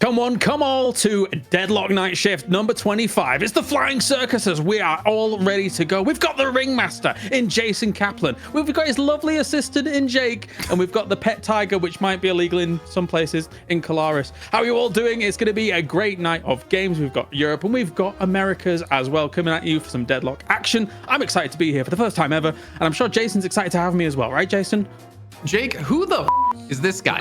Come on, come all to Deadlock Night Shift number 25. It's the Flying Circuses. We are all ready to go. We've got the Ringmaster in Jason Kaplan. We've got his lovely assistant in Jake. And we've got the pet tiger, which might be illegal in some places, in Kalaris. How are you all doing? It's going to be a great night of games. We've got Europe and we've got Americas as well coming at you for some Deadlock action. I'm excited to be here for the first time ever. And I'm sure Jason's excited to have me as well. Right, Jason? Jake, who the is this guy?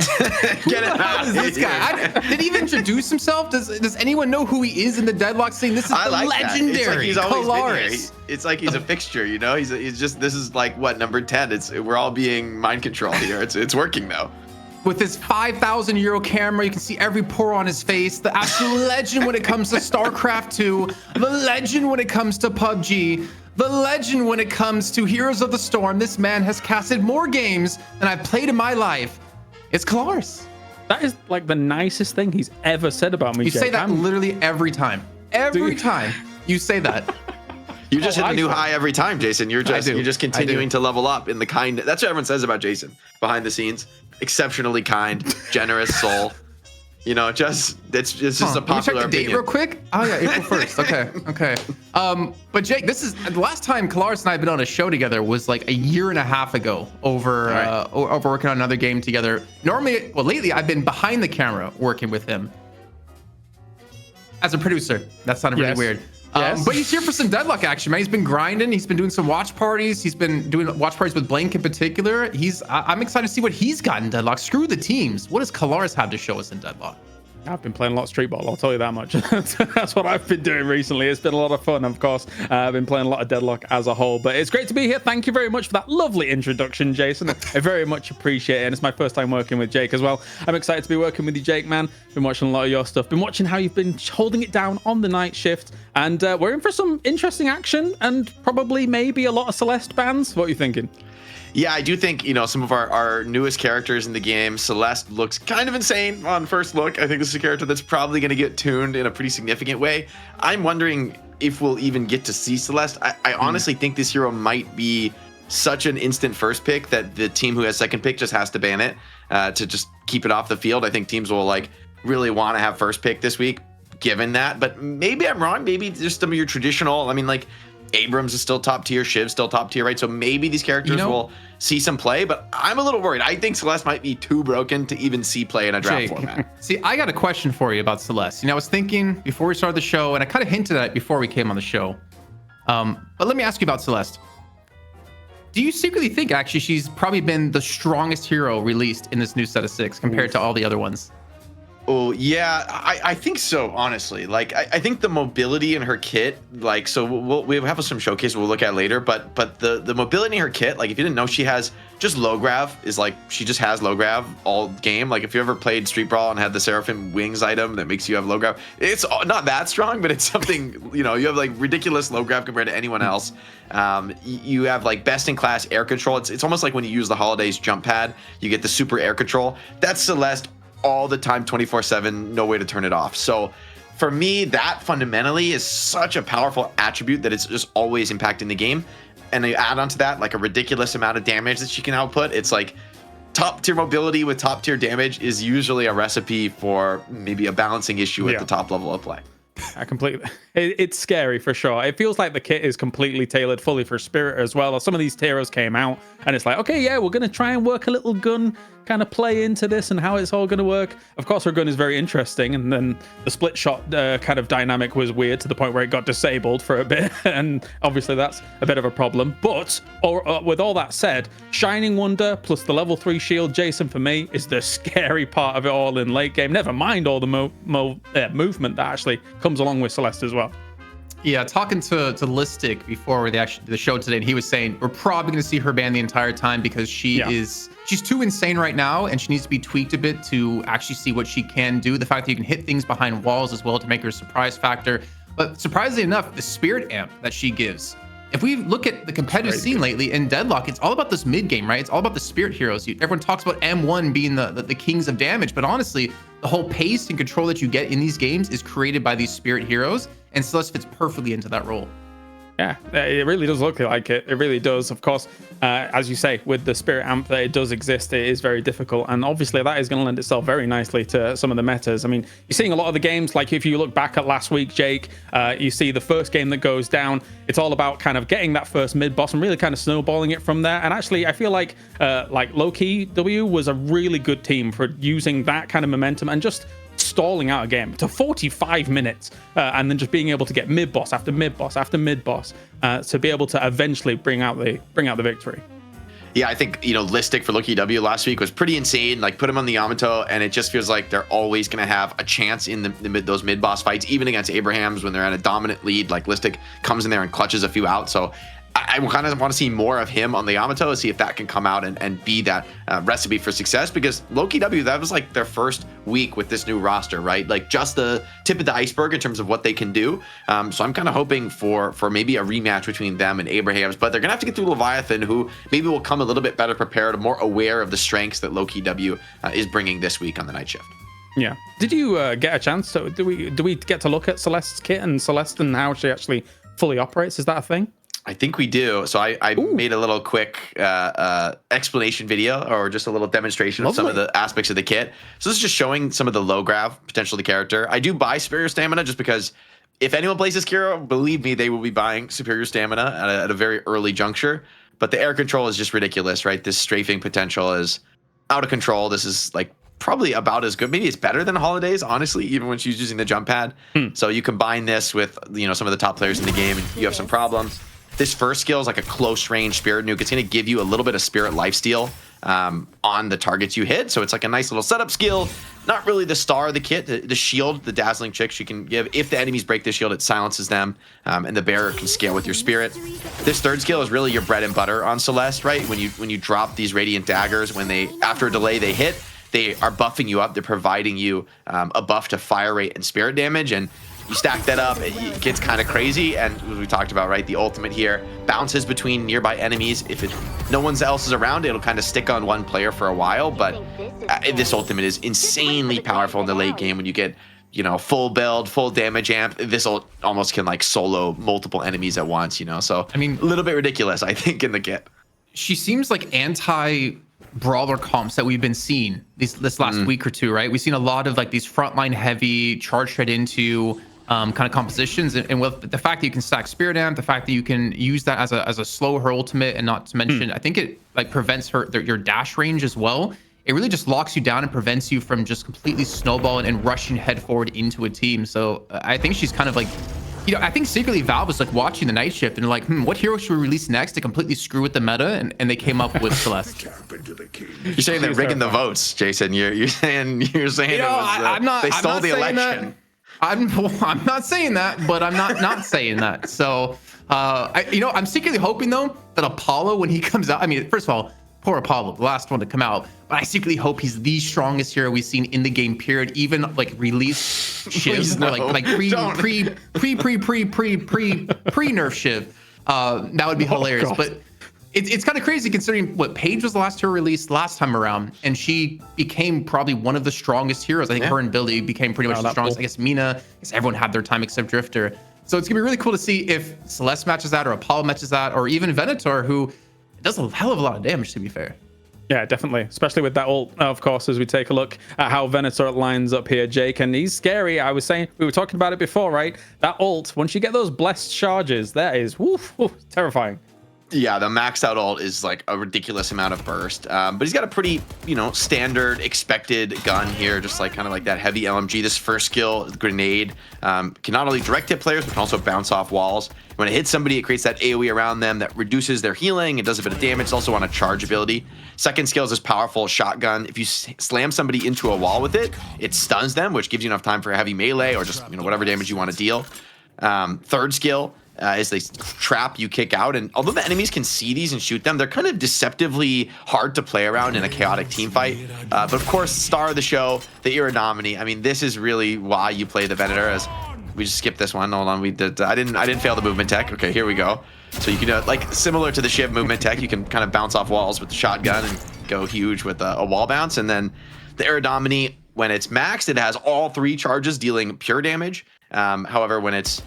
Get it out is this guy? Did he even introduce himself? Does anyone know who he is in the Deadlock scene? This is the legendary Kalaris. It's like he's a fixture, you know? He's just, this is like, what, number 10? We're all being mind controlled here. It's working, though. With his 5,000 euro camera, you can see every pore on his face. The absolute legend when it comes to StarCraft 2. The legend when it comes to PUBG. The legend when it comes to Heroes of the Storm. This man has casted more games than I've played in my life. It's Kalaris. That is like the nicest thing he's ever said about me, You Jake. say that literally every time. Every time you say that. You just hit a new high every time, Jason. You're just continuing to level up in the kind. That's what everyone says about Jason behind the sines. Exceptionally kind, generous soul. You know, it's just a popular Can we check the date opinion. real quick? Oh yeah, April 1st. Okay. But Jake, this is the last time Kalaris and I have been on a show together was like a year and a half ago over working on another game together. Normally, well, lately I've been behind the camera working with him as a producer. That sounded really weird. Yes. But he's here for some Deadlock action, man. He's been grinding. He's been doing some watch parties. He's been doing watch parties with Blank in particular. I'm excited to see what he's got in Deadlock. Screw the teams. What does Kalaris have to show us in Deadlock? I've been playing a lot of Street Ball, I'll tell you that much. That's what I've been doing recently. It's been a lot of fun, of course. I've been playing a lot of Deadlock as a whole, but it's great to be here. Thank you very much for that lovely introduction, Jason. I very much appreciate it, and it's my first time working with Jake as well. I'm excited to be working with you, Jake, man. Been watching a lot of your stuff. Been watching how you've been holding it down on the night shift, and we're in for some interesting action and probably maybe a lot of Celeste bans. What are you thinking? Yeah, I do think, you know, some of our newest characters in the game, Celeste looks kind of insane on first look. I think this is a character that's probably going to get tuned in a pretty significant way. I'm wondering if we'll even get to see Celeste. I honestly think this hero might be such an instant first pick that the team who has second pick just has to ban it to just keep it off the field. I think teams will like really want to have first pick this week given that, but maybe I'm wrong. Maybe just some of your traditional, I mean, like Abrams is still top tier, Shiv's still top tier, right? So maybe these characters will see some play, but I'm a little worried. I think Celeste might be too broken to even see play in a draft format. See, I got a question for you about Celeste. You know, I was thinking before we started the show, and I kind of hinted at it before we came on the show. But let me ask you about Celeste. Do you secretly think actually she's probably been the strongest hero released in this new set of 6 compared to all the other ones? Oh, yeah, I think so, honestly. Like, I think the mobility in her kit, like, so we'll have some showcase we'll look at later, but the mobility in her kit, like, if you didn't know, she has just low grav, is like, she just has low grav all game. Like, if you ever played Street Brawl and had the Seraphim Wings item that makes you have low grav, it's not that strong, but it's something, you know, you have, like, ridiculous low grav compared to anyone else. You have, like, best-in-class air control. It's almost like when you use the Holidays jump pad, you get the super air control. That's Celeste all the time, 24/7, no way to turn it off. So for me, that fundamentally is such a powerful attribute that it's just always impacting the game. And you add onto that like a ridiculous amount of damage that she can output. It's like top tier mobility with top tier damage is usually a recipe for maybe a balancing issue at the top level of play. I completely. It's scary for sure. It feels like the kit is completely tailored fully for Spirit as well. Or some of these heroes came out and it's like, okay, yeah, we're going to try and work a little gun kind of play into this and how it's all going to work. Of course, her gun is very interesting. And then the split shot kind of dynamic was weird to the point where it got disabled for a bit. And obviously that's a bit of a problem. But with all that said, Shining Wonder plus the level 3 shield, Jason, for me, is the scary part of it all in late game. Never mind all the movement that actually comes along with Celeste as well. Yeah, talking to Lystic before the show today, and he was saying we're probably going to see her banned the entire time because she's too insane right now, and she needs to be tweaked a bit to actually see what she can do. The fact that you can hit things behind walls as well to make her a surprise factor. But surprisingly enough, the spirit amp that she gives. If we look at the competitive scene lately in Deadlock, it's all about this mid game, right? It's all about the spirit heroes. Everyone talks about M1 being the kings of damage, but honestly, the whole pace and control that you get in these games is created by these spirit heroes, and Celeste fits perfectly into that role. Yeah, it really does look like it. It really does. Of course, as you say, with the spirit amp that it does exist, it is very difficult. And obviously that is going to lend itself very nicely to some of the metas. I mean, you're seeing a lot of the games, like if you look back at last week, Jake, you see the first game that goes down. It's all about kind of getting that first mid boss and really kind of snowballing it from there. And actually, I feel like Lowkey W was a really good team for using that kind of momentum and just stalling out a game to 45 minutes and then just being able to get mid boss after mid boss after mid boss to be able to eventually bring out the victory. Yeah, I think, Lystic for Lowkey W last week was pretty insane. Like, put him on the Yamato, and it just feels like they're always going to have a chance in those mid-boss fights, even against Abrahams when they're at a dominant lead. Like, Lystic comes in there and clutches a few out. So I kind of want to see more of him on the Yamato to see if that can come out and be that recipe for success, because Lowkey W, that was like their first week with this new roster, right? Like, just the tip of the iceberg in terms of what they can do. So I'm kind of hoping for maybe a rematch between them and Abrahams, but they're gonna have to get through Leviathan, who maybe will come a little bit better prepared, more aware of the strengths that Lowkey W is bringing this week on the night shift. Yeah. Did you get a chance to do we get to look at Celeste's kit and Celeste and how she actually fully operates? Is that a thing? I think we do. So I made a little quick explanation video, or just a little demonstration of some of the aspects of the kit. So this is just showing some of the low grav potential of the character. I do buy superior stamina just because if anyone plays this hero, believe me, they will be buying superior stamina at a very early juncture. But the air control is just ridiculous, right? This strafing potential is out of control. This is like probably about as good. Maybe it's better than Holidays, honestly, even when she's using the jump pad. So you combine this with, some of the top players in the game and you have some problems. This first skill is like a close range spirit nuke. It's going to give you a little bit of spirit lifesteal on the targets you hit. So it's like a nice little setup skill. Not really the star of the kit. The shield, the dazzling chick she can give. If the enemies break the shield, it silences them. And the barrier can scale with your spirit. This third skill is really your bread and butter on Celeste, right? When you drop these radiant daggers, when after a delay they hit, they are buffing you up. They're providing you a buff to fire rate and spirit damage. And you stack that up, it gets kind of crazy. And as we talked about, right, the ultimate here bounces between nearby enemies. If no one else is around, it'll kind of stick on one player for a while. But this ultimate is insanely powerful in the late game when you get, full build, full damage amp. This almost can like solo multiple enemies at once, So I mean, a little bit ridiculous, I think, in the kit. She seems like anti-brawler comps that we've been seeing this last week or two, right? We've seen a lot of like these frontline heavy charge right into kind of compositions, and with the fact that you can stack spirit amp, the fact that you can use that as a slow her ultimate, and not to mention I think it like prevents your dash range as well. It really just locks you down and prevents you from just completely snowballing and rushing head forward into a team. So I think she's kind of like, I think secretly Valve was like watching the night shift and like, what hero should we release next to completely screw with the meta, and they came up with Celeste. You're saying they're rigging the votes, Jason. You're saying it was, they stole the election. I'm not saying that, but I'm not saying that. So, I'm secretly hoping though that Apollo, when he comes out, I mean, first of all, poor Apollo, the last one to come out, but I secretly hope he's the strongest hero we've seen in the game. Period. Even like release Shiv, no. like pre nerf Shiv. That would be hilarious. God. But it's kind of crazy considering what Paige was the last hero released last time around, and she became probably one of the strongest heroes. I think her and Billy became pretty much the strongest. Cool. I guess Mina, everyone had their time except Drifter. So it's gonna be really cool to see if Celeste matches that, or Apollo matches that, or even Venator, who does a hell of a lot of damage, to be fair. Yeah, definitely. Especially with that ult, of course, as we take a look at how Venator lines up here, Jake. And he's scary. I was saying, we were talking about it before, right? That ult, once you get those blessed charges, that is terrifying. Yeah, the maxed out ult is like a ridiculous amount of burst. But he's got a pretty, standard expected gun here, just like kind of like that heavy LMG. This first skill, grenade, can not only direct hit players, but can also bounce off walls. When it hits somebody, it creates that AoE around them that reduces their healing. It does a bit of damage. It's also on a charge ability. Second skill is this powerful shotgun. If you slam somebody into a wall with it, it stuns them, which gives you enough time for a heavy melee or just, whatever damage you want to deal. Third skill is they trap you, kick out, and although the enemies can see these and shoot them, they're kind of deceptively hard to play around in a chaotic team fight. But of course, star of the show, the Iranomany. I mean, this is really why you play the Venator. As we just skipped this one. Hold on, we did. I didn't fail the movement tech. Okay, here we go. So you can like similar to the Shiv movement tech, you can kind of bounce off walls with the shotgun and go huge with a wall bounce, and then the Iranomany. When it's maxed, it has all 3 charges dealing pure damage. However, when it's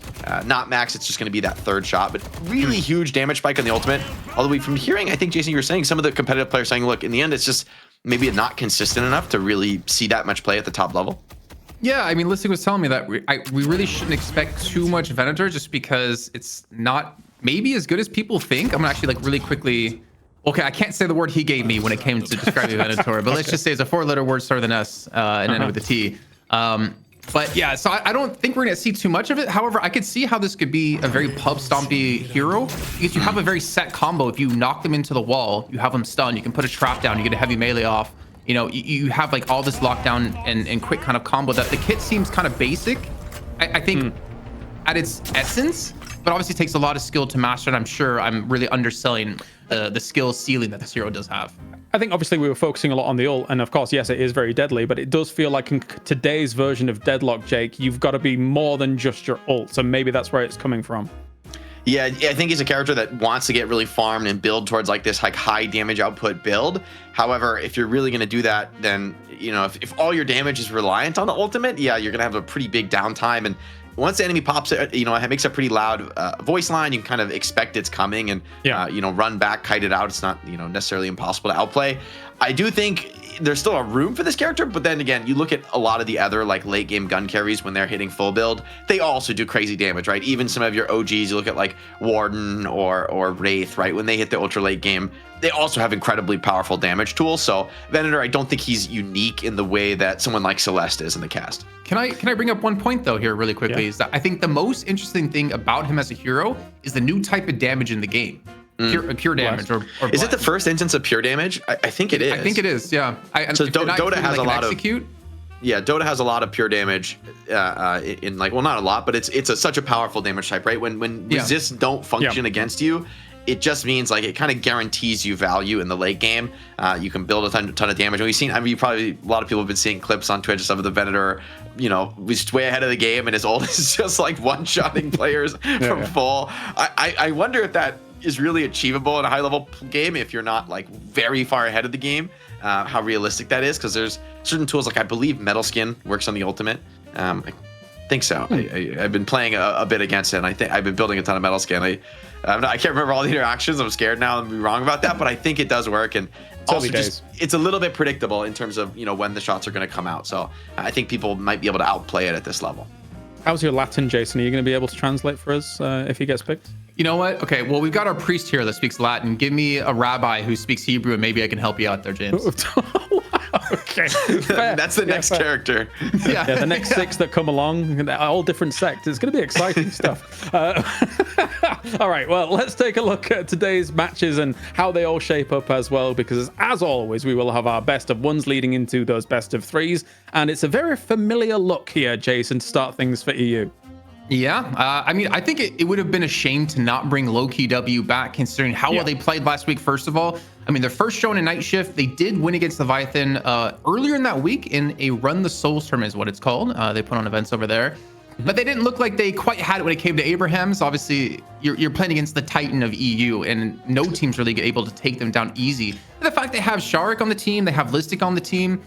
not maxed, it's just going to be that 3rd shot. But really huge damage spike on the ultimate. Although from hearing, I think, Jason, you were saying some of the competitive players saying, look, in the end, it's just maybe not consistent enough to really see that much play at the top level. Yeah, I mean, Lystic was telling me that we really shouldn't expect too much Venator just because it's not maybe as good as people think. I'm gonna actually like really quickly. Okay, I can't say the word he gave me when it came to describing Venator, but let's just say it's a 4-letter word started with an S and ended with a T. But yeah, so I don't think we're gonna see too much of it. However, I could see how this could be a very pub stompy hero because you have a very set combo. If you knock them into the wall, you have them stunned. You can put a trap down. You get a heavy melee off. You know, you have like all this lockdown and quick kind of combo that the kit seems kind of basic, I think, at its essence, but obviously takes a lot of skill to master. And I'm sure I'm really underselling the skill ceiling that this hero does have. I think obviously we were focusing a lot on the ult, and of course, yes, it is very deadly, but it does feel like in today's version of Deadlock, Jake, you've got to be more than just your ult. So maybe that's where it's coming from. Yeah, I think he's a character that wants to get really farmed and build towards like this like high damage output build. However, if you're really going to do that, then, you know, if all your damage is reliant on the ultimate, yeah, you're going to have a pretty big downtime. And once the enemy pops, you know, it makes a pretty loud voice line. You can kind of expect it's coming and, you know, run back, kite it out. It's not, you know, necessarily impossible to outplay. I do think there's still a room for this character, but then again, you look at a lot of the other like late game gun carries when they're hitting full build, they also do crazy damage, right? Even some of your OGs, you look at like Warden or Wraith, right? When they hit the ultra late game, they also have incredibly powerful damage tools. So Venator, I don't think he's unique in the way that someone like Celeste is in the cast. Can I bring up one point though here really quickly? Is that I think the most interesting thing about him as a hero is the new type of damage in the game. Pure damage or is it the first instance of pure damage? I think it is. I think it is, yeah. So Dota has like a lot execute. Yeah, Dota has a lot of pure damage in like, well, not a lot, but it's such a powerful damage type, right? When resists don't function against you, it just means like it kind of guarantees you value in the late game. You can build a ton of damage. And we've seen, I mean, a lot of people have been seeing clips on Twitch and stuff of the Venator, you know, he's way ahead of the game and his ult is just like one-shotting players from full. I wonder if that is really achievable in a high-level game if you're not like very far ahead of the game. How realistic that is, because there's certain tools like I believe Metal Skin works on the ultimate. I think so. I've been playing a bit against it, and I think I've been building a ton of Metal Skin. I can't remember all the interactions. I'm scared now to be wrong about that, but I think it does work. And also just it's a little bit predictable in terms of, you know, when the shots are going to come out. So I think people might be able to outplay it at this level. How's your Latin, Jason? Are you going to be able to translate for us if he gets picked? You know what? Okay, well, we've got our priest here that speaks Latin. Give me a rabbi who speaks Hebrew, and maybe I can help you out there, James. Okay. That's the next character. Yeah, the next 6 that come along, all different sects. It's going to be exciting stuff. All right, well, let's take a look at today's matches and how they all shape up as well, because as always, we will have our best of 1s leading into those best of 3s. And it's a very familiar look here, Jason, to start things for EU. Yeah, I mean, I think it would have been a shame to not bring Lowkey W back, considering how well they played last week, first of all. I mean, their first show in a night shift, they did win against Leviathan earlier in that week in a Run the Souls tournament is what it's called. They put on events over there. But they didn't look like they quite had it when it came to Abraham's. Obviously, you're playing against the Titan of EU, and no team's really able to take them down easy. And the fact they have sharyk on the team, they have lystic on the team,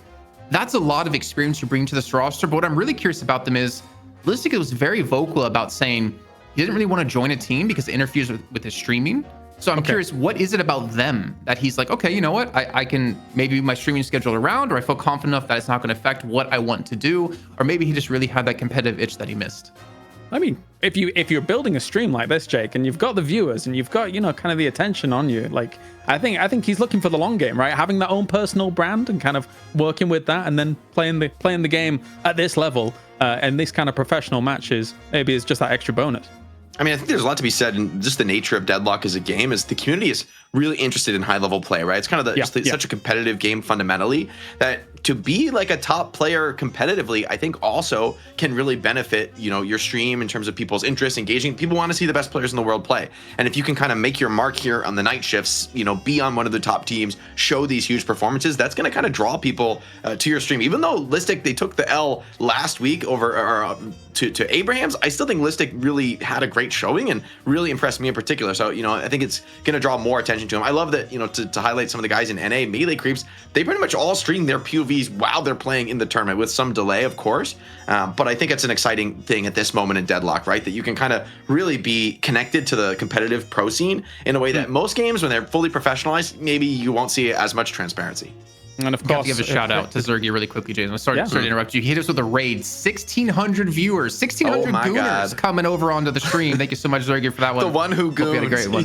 that's a lot of experience you bring to this roster. But what I'm really curious about them is lystic was very vocal about saying he didn't really want to join a team because it interferes with his streaming. So I'm curious, what is it about them that he's like, okay, you know what? I can maybe move my streaming schedule around, or I feel confident enough that it's not going to affect what I want to do. Or maybe he just really had that competitive itch that he missed. I mean, if you're building a stream like this, Jake, and you've got the viewers and you've got, you know, kind of the attention on you, like I think he's looking for the long game, right? Having that own personal brand and kind of working with that, and then playing the game at this level and these kind of professional matches, maybe it's just that extra bonus. I mean, I think there's a lot to be said, and just the nature of Deadlock as a game is the community is really interested in high-level play, right? It's kind of such a competitive game fundamentally that to be like a top player competitively, I think also can really benefit, you know, your stream in terms of people's interest, engaging. People want to see the best players in the world play. And if you can kind of make your mark here on the night shifts, you know, be on one of the top teams, show these huge performances, that's going to kind of draw people to your stream. Even though lystic, they took the L last week over to Abrahams, I still think lystic really had a great showing and really impressed me in particular. So, I think it's going to draw more attention to him. I love that, to highlight some of the guys in NA melee creeps, they pretty much all stream their POVs while they're playing in the tournament with some delay, of course. But I think it's an exciting thing at this moment in Deadlock, right? That you can kind of really be connected to the competitive pro scene in a way that most games, when they're fully professionalized, maybe you won't see as much transparency. And of course, give a shout out to Zergy really quickly, Jason. Sorry to interrupt you. He hit us with a raid. 1,600 viewers, 1,600 gooners coming over onto the stream. Thank you so much, Zergy, for that one. The one who goons. Hope you had a great one.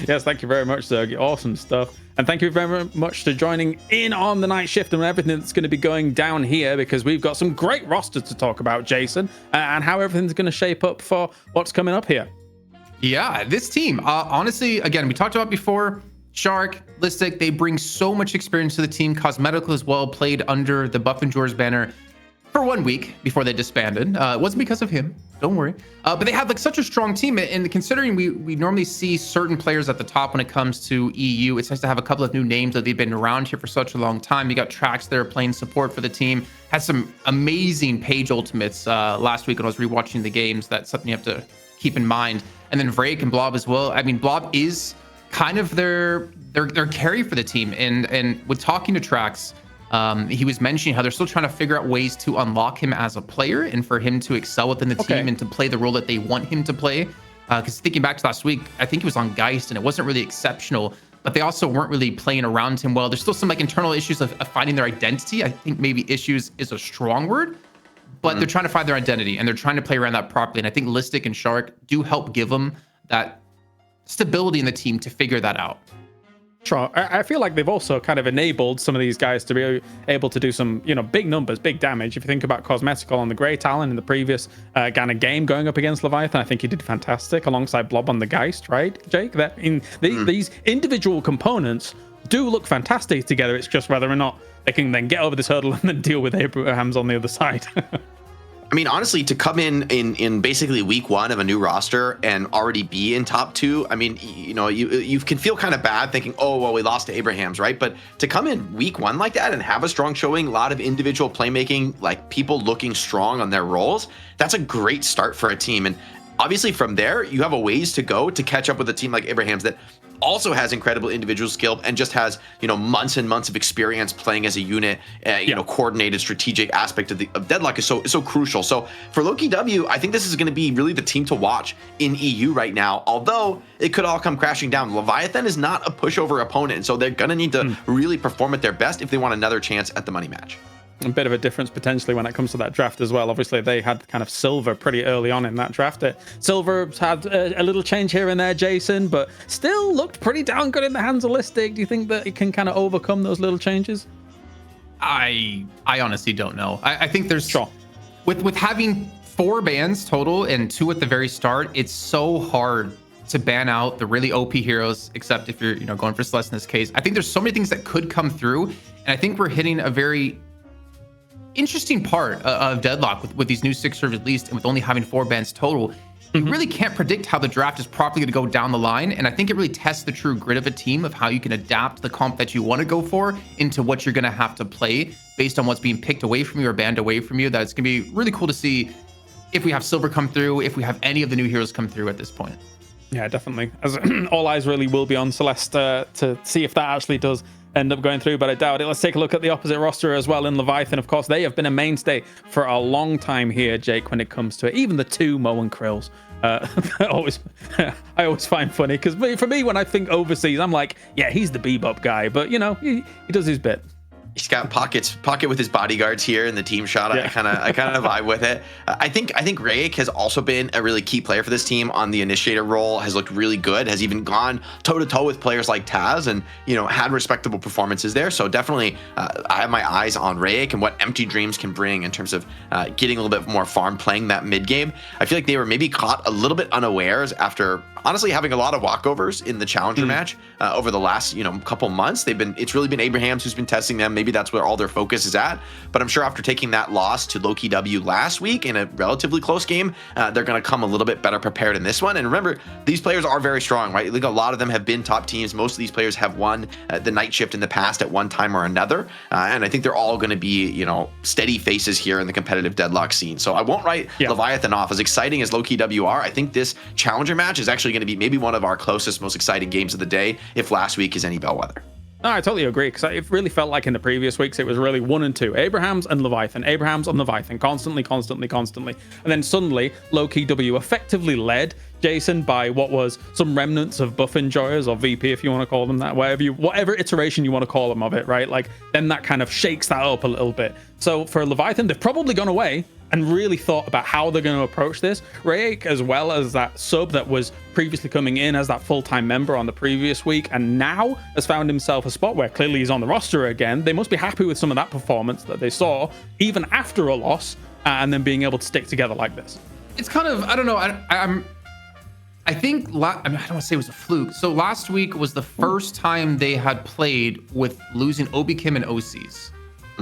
Yes, thank you very much, Zergy. Awesome stuff. And thank you very much for joining in on the night shift and everything that's going to be going down here, because we've got some great rosters to talk about, Jason, and how everything's going to shape up for what's coming up here. Yeah, this team, honestly, again, we talked about before, sharyk, lystic, they bring so much experience to the team. Cosmetical as well, played under the Buff and Jors banner for 1 week before they disbanded. It wasn't because of him, don't worry. But they have like such a strong team, and considering we normally see certain players at the top when it comes to EU, it's nice to have a couple of new names that they've been around here for such a long time. You got Trax there playing support for the team. Had some amazing page ultimates last week when I was rewatching the games. That's something you have to keep in mind. And then Vrake and Blob as well. I mean, Blob is kind of their carry for the team, and with talking to Trax, he was mentioning how they're still trying to figure out ways to unlock him as a player and for him to excel within the team and to play the role that they want him to play. Because thinking back to last week, I think he was on Geist and it wasn't really exceptional, but they also weren't really playing around him well. There's still some like internal issues of finding their identity. I think maybe issues is a strong word, but they're trying to find their identity and they're trying to play around that properly. And I think lystic and sharyk do help give them that stability in the team to figure that out. Sure. I feel like they've also kind of enabled some of these guys to be able to do some, big numbers, big damage. If you think about Cosmetical on the Grey Talon in the previous kind of game going up against Leviathan, I think he did fantastic alongside Blob on the Geist, right, Jake? That these individual components do look fantastic together. It's just whether or not they can then get over this hurdle and then deal with Abrahams on the other side. I mean, honestly, to come in basically week one of a new roster and already be in top two, I mean, you can feel kind of bad thinking, oh, well, we lost to Abrahams, right? But to come in week one like that and have a strong showing, a lot of individual playmaking, like people looking strong on their roles, that's a great start for a team. And obviously from there, you have a ways to go to catch up with a team like Abrahams that also has incredible individual skill and just has, months and months of experience playing as a unit. Coordinated strategic aspect of Deadlock is so crucial. So for Lowkey W, I think this is going to be really the team to watch in EU right now, although it could all come crashing down. Leviathan is not a pushover opponent, and so they're going to need to really perform at their best if they want another chance at the money match. A bit of a difference potentially when it comes to that draft as well. Obviously, they had kind of Silver pretty early on in that draft. Silver had a little change here and there, Jason, but still looked pretty damn good in the hands of lystic. Do you think that it can kind of overcome those little changes? I honestly don't know. I think there's with having 4 bans total and 2 at the very start, it's so hard to ban out the really OP heroes, except if you're going for Celeste in this case. I think there's so many things that could come through, and I think we're hitting a very interesting part of Deadlock with these new 6 servers released and with only having 4 bans total. You really can't predict how the draft is properly going to go down the line, and I think it really tests the true grit of a team of how you can adapt the comp that you want to go for into what you're going to have to play based on what's being picked away from you or banned away from you. That's going to be really cool to see if we have Silver come through, if we have any of the new heroes come through at this point. Yeah, definitely. As all eyes really will be on Celeste to see if that actually does end up going through, but I doubt it. Let's take a look at the opposite roster as well in Leviathan. Of course, they have been a mainstay for a long time here, Jake, when it comes to it. Even the 2 Mo and Krills. I always find funny because for me, when I think overseas, I'm like, yeah, he's the bebop guy, but he does his bit. He's got pocket with his bodyguards here in the team shot. Yeah. I kind of vibe with it. I think sharyk has also been a really key player for this team on the initiator role. Has looked really good. Has even gone toe to toe with players like Taz, and had respectable performances there. So definitely, I have my eyes on sharyk and what Empty Dreams can bring in terms of getting a little bit more farm playing that mid game. I feel like they were maybe caught a little bit unawares after honestly having a lot of walkovers in the challenger match over the last couple months. It's really been Abrahams who's been testing them. maybe that's where all their focus is at. But I'm sure after taking that loss to Lowkey W last week in a relatively close game, they're going to come a little bit better prepared in this one. And remember, these players are very strong, right? Like, a lot of them have been top teams. Most of these players have won the night shift in the past at one time or another. And I think they're all going to be, you know, steady faces here in the competitive Deadlock scene. So I won't write Leviathan off. As exciting as Lowkey W are, I think this challenger match is actually going to be maybe one of our closest, most exciting games of the day, if last week is any bellwether. No, I totally agree, because it really felt like in the previous weeks it was really 1 and 2. Abrahams and Leviathan. Abrahams and Leviathan. Constantly. And then suddenly, Lowkey W effectively led Jason by what was some remnants of buff enjoyers, or VP if you want to call them that, whatever iteration you want to call them of it, right? Like, then that kind of shakes that up a little bit. So for Leviathan, they've probably gone away and really thought about how they're going to approach this. Sharyk, as well as that sub that was previously coming in as that full-time member on the previous week, and now has found himself a spot where clearly he's on the roster again. They must be happy with some of that performance that they saw, even after a loss, and then being able to stick together like this. It's kind of, I don't know, I think, I don't want to say it was a fluke. So last week was the first time they had played with losing Obi Kim and OCs.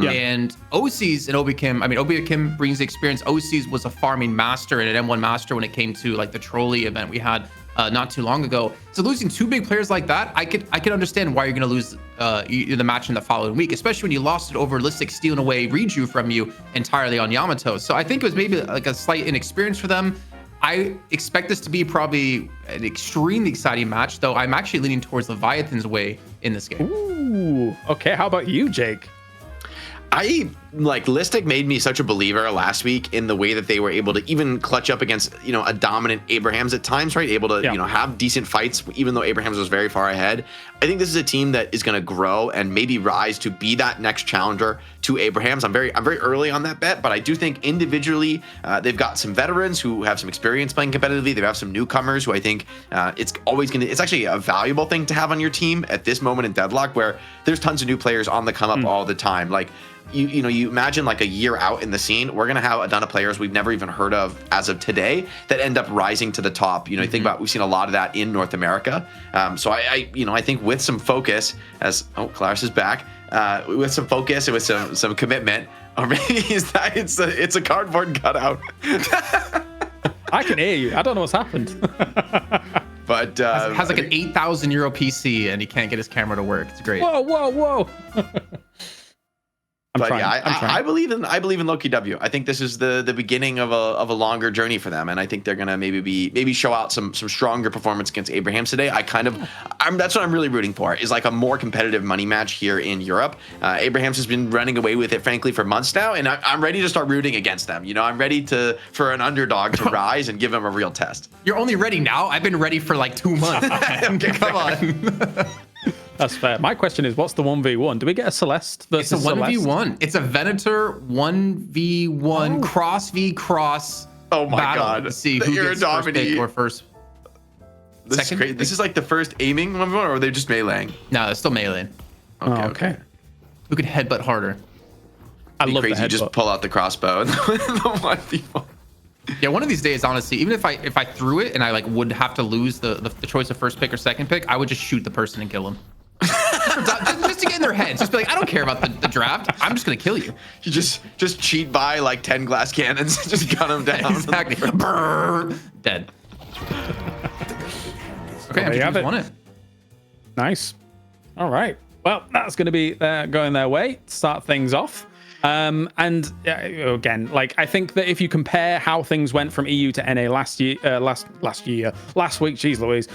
Yeah. And OCs and Obi Kim, I mean, Obi Kim brings the experience. OCs was a farming master and an M1 master when it came to like the trolley event we had not too long ago. So losing 2 big players like that, I could understand why you're going to lose the match in the following week, especially when you lost it over lystic stealing away Reju from you entirely on Yamato. So I think it was maybe like a slight inexperience for them. I expect this to be probably an extremely exciting match, though I'm actually leaning towards Leviathan's way in this game. Ooh, okay. How about you, Jake? Lystic made me such a believer last week in the way that they were able to even clutch up against, you know, a dominant Abrahams at times, right? Able to, you know, have decent fights, even though Abrahams was very far ahead. I think this is a team that is going to grow and maybe rise to be that next challenger to Abrahams. I'm very early on that bet, but I do think individually they've got some veterans who have some experience playing competitively. They have some newcomers who I think it's actually a valuable thing to have on your team at this moment in Deadlock, where there's tons of new players on the come up all the time. Like, you know, you imagine like a year out in the scene, we're gonna have a ton of players we've never even heard of as of today that end up rising to the top. You know, you think about, we've seen a lot of that in North America. So I think with some focus, Claris is back, with some focus and with some commitment, or maybe it's a cardboard cutout. I can hear you. I don't know what's happened. But has like an 8,000 euro PC and he can't get his camera to work. It's great. Whoa. I believe in Lowkey W. I think this is the beginning of a longer journey for them, and I think they're gonna maybe show out some stronger performance against Abrahams today. That's what I'm really rooting for, is like a more competitive money match here in Europe. Abrahams has been running away with it, frankly, for months now, and I'm ready to start rooting against them. You know, I'm ready for an underdog to rise and give them a real test. You're only ready now? I've been ready for like 2 months. Okay, come on. That's fair. My question is, what's the 1v1? Do we get a Celeste versus It's a 1v1. It's a Venator 1v1 cross v cross. Oh my battle god! To see who gets first pick or first. This is crazy. This is like the first aiming 1v1, or are they just meleeing? No, it's still meleeing. Okay. Who could headbutt harder? I love crazy. The headbutt. Just pull out the crossbow and the 1v1. Yeah, one of these days, honestly, even if I threw it and I like would have to lose the choice of first pick or second pick, I would just shoot the person and kill him. just to get in their heads. Just be like, I don't care about the draft. I'm just gonna kill you. You just cheat by like 10 glass cannons, just gun them down. Exactly. Dead. Okay, MGP's won it. Nice. All right. Well, that's going to be going their way to start things off. And again, like, I think that if you compare how things went from EU to NA last week, geez Louise,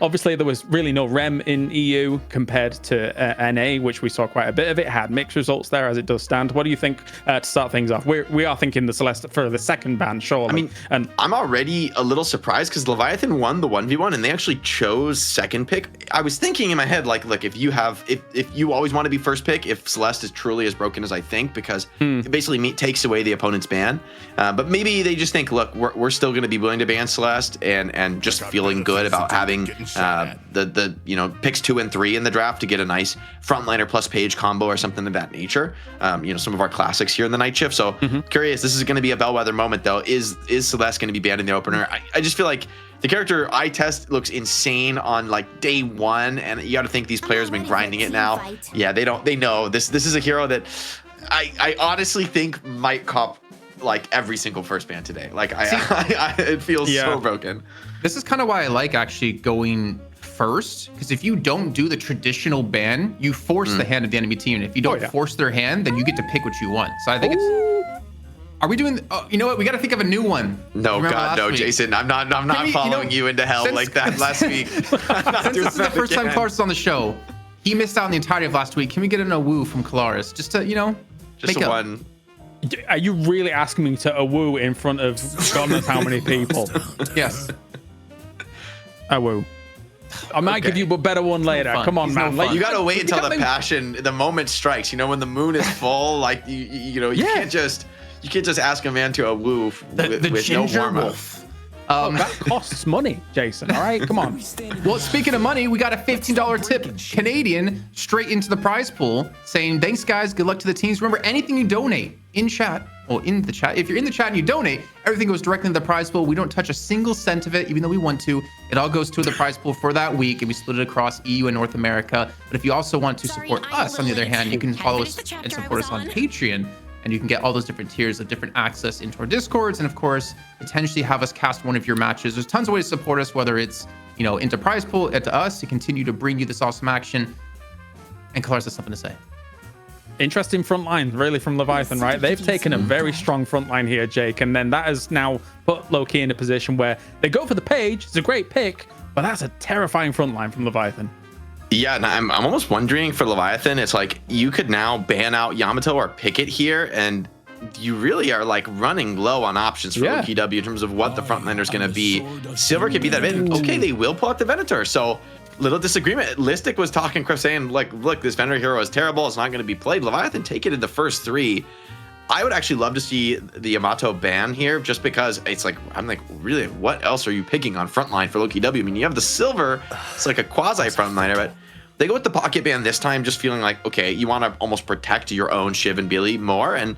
obviously there was really no rem in EU compared to NA, which we saw quite a bit of. It had mixed results there, as it does stand. What do you think to start things off? We are thinking the Celeste for the second ban, surely. I mean, and I'm already a little surprised because Leviathan won the 1v1 and they actually chose second pick. I was thinking in my head, like, look, if you always want to be first pick, if Celeste is truly as broken as I think, because it basically takes away the opponent's ban, but maybe they just think, look, we're still going to be willing to ban Celeste and just feeling good about having the picks 2 and 3 in the draft to get a nice frontliner plus page combo or something of that nature. Some of our classics here in the night shift. So curious, this is going to be a bellwether moment though. Is Celeste going to be banned in the opener? I just feel like The character eye test looks insane on like day one, and you got to think these players have been grinding it now. Yeah, they know this is a hero that I honestly think might cop like every single first ban today. Like it feels so broken. This is kind of why I like actually going first, because if you don't do the traditional ban, you force the hand of the enemy team. And if you don't force their hand, then you get to pick what you want. So I think it's. Are we doing? Oh, you know what? We got to think of a new one. No, God, no, week? Jason. I'm not following you into hell like that last week. Since this is the first time Kalaris is on the show, he missed out on the entirety of last week. Can we get a woo from Kalaris just to just make one? Are you really asking me to woo in front of God knows how many people? Yes. A woo. I might give you a better one later. Come on, man. You gotta wait until the passion, the moment strikes. When the moon is full, like you can't just ask a man to a woo with no warm up. That costs money, Jason. All right, come on. Well, speaking of money, we got a $15 tip Canadian straight into the prize pool saying, thanks, guys. Good luck to the teams. Remember, anything you donate in chat, or in the chat, if you're in the chat and you donate, everything goes directly into the prize pool. We don't touch a single cent of it, even though we want to. It all goes to the prize pool for that week, and we split it across EU and North America. But if you also want to support us, on the other hand, you can follow us and support us on Patreon. And you can get all those different tiers of different access into our discords, and of course potentially have us cast one of your matches. There's tons of ways to support us, whether it's into prize pool, to us to continue to bring you this awesome action. And Kalaris has something to say. Interesting front line, really, from Leviathan, right? They've taken a very strong front line here, Jake, and then that has now put Lowkey in a position where they go for the page. It's a great pick, but that's a terrifying front line from Leviathan. Yeah, and I'm almost wondering for Leviathan, it's like you could now ban out Yamato or Picket here, and you really are like running low on options for Lowkey W in terms of what the frontliner is going to be. Silver could be that bit. Okay, they will pull out the Venator, so little disagreement. Lystic was talking, Chris, saying like, look, this Venator hero is terrible. It's not going to be played. Leviathan take it in the first three. I would actually love to see the Yamato ban here, just because it's like, I'm like, really, what else are you picking on frontline for Lowkey W? I mean, you have the silver, it's like a quasi frontliner, but they go with the pocket ban this time, just feeling like, okay, you want to almost protect your own Shiv and Billy more, and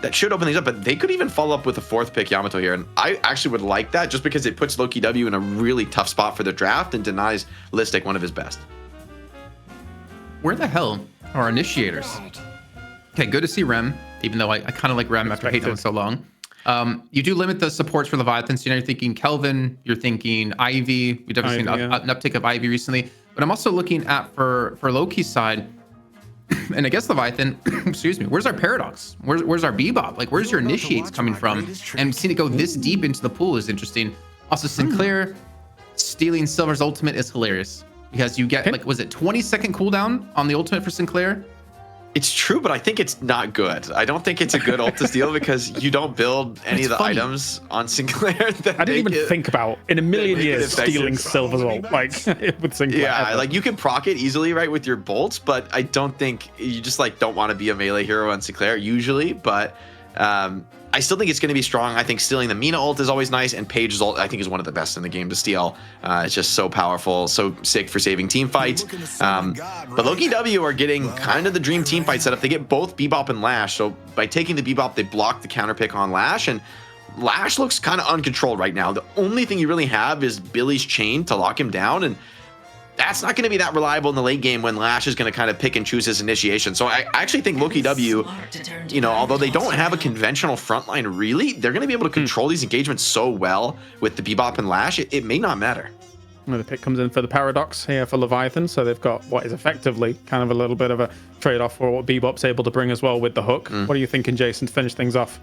that should open things up. But they could even follow up with a fourth pick Yamato here, and I actually would like that, just because it puts Lowkey W in a really tough spot for the draft and denies Lystic one of his best. Where the hell are our initiators? Okay, good to see Rem, even though I kind of like Rem after hating him so long. You do limit the supports for Leviathan, so you're thinking Kelvin, you're thinking Ivy. We've definitely seen an uptick of Ivy recently. But I'm also looking at for Lowkey's side, and I guess Leviathan, excuse me, where's our Paradox? Where's our Bebop? Like, where's your initiates coming from? And seeing it go this deep into the pool is interesting. Also, Sinclair stealing Silver's ultimate is hilarious, because you get, like, was it 20-second cooldown on the ultimate for Sinclair? It's true, but I think it's not good. I don't think it's a good ult to steal, because you don't build any of the items on Sinclair. That I didn't even think about in a million years stealing Silver's ult, like with Sinclair. Yeah, like you can proc it easily, right, with your bolts, but I don't think you just like don't want to be a melee hero on Sinclair usually. But I still think it's going to be strong. I think stealing the Mina ult is always nice, and Page's ult I think is one of the best in the game to steal. It's just so powerful, so sick for saving team fights. But Lowkey W are getting kind of the dream team fight setup. They get both Bebop and Lash, so by taking the Bebop, they block the counter pick on Lash, and Lash looks kind of uncontrolled right now. The only thing you really have is Billy's chain to lock him down, and that's not going to be that reliable in the late game when Lash is going to kind of pick and choose his initiation. So I actually think Lowkey W, although they don't have a conventional frontline really, they're going to be able to control these engagements so well with the Bebop and Lash, it may not matter. The pick comes in for the Paradox here for Leviathan, so they've got what is effectively kind of a little bit of a trade-off for what Bebop's able to bring as well with the hook. What are you thinking, Jason, to finish things off?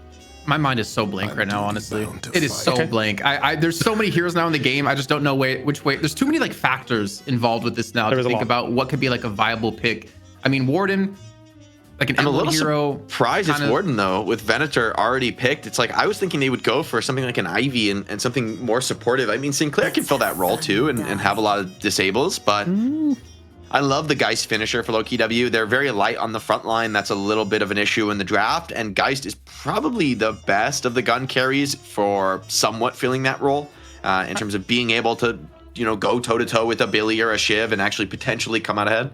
My mind is so blank right now, honestly. It is so blank. There's so many heroes now in the game. I just don't know which way. There's too many like factors involved with this now to think about what could be like a viable pick. I mean, Warden, like an emblem hero. Surprised it's Warden though, with Venator already picked. It's like I was thinking they would go for something like an Ivy and something more supportive. I mean, Sinclair can fill that role too and have a lot of disables, but I love the Geist finisher for Lowkey W. They're very light on the front line. That's a little bit of an issue in the draft, and Geist is probably the best of the gun carries for somewhat filling that role in terms of being able to, go toe-to-toe with a Billy or a Shiv and actually potentially come out ahead.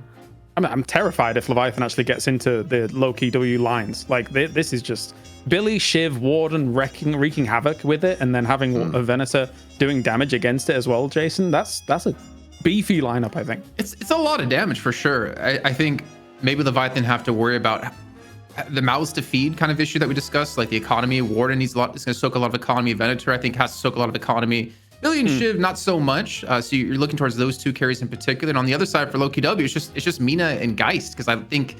I'm terrified if Leviathan actually gets into the Lowkey W lines. Like this is just Billy, Shiv, Warden wreaking havoc with it, and then having a Venator doing damage against it as well. Jason, that's a beefy lineup. I think it's a lot of damage for sure. I think maybe Leviathan have to worry about the mouths to feed kind of issue that we discussed, like the economy. Warden needs a lot. It's going to soak a lot of economy. Venator, I think, has to soak a lot of economy. Billy and Shiv, not so much. So you're looking towards those two carries in particular. And on the other side for Lowkey W, it's just Mina and Geist, because I think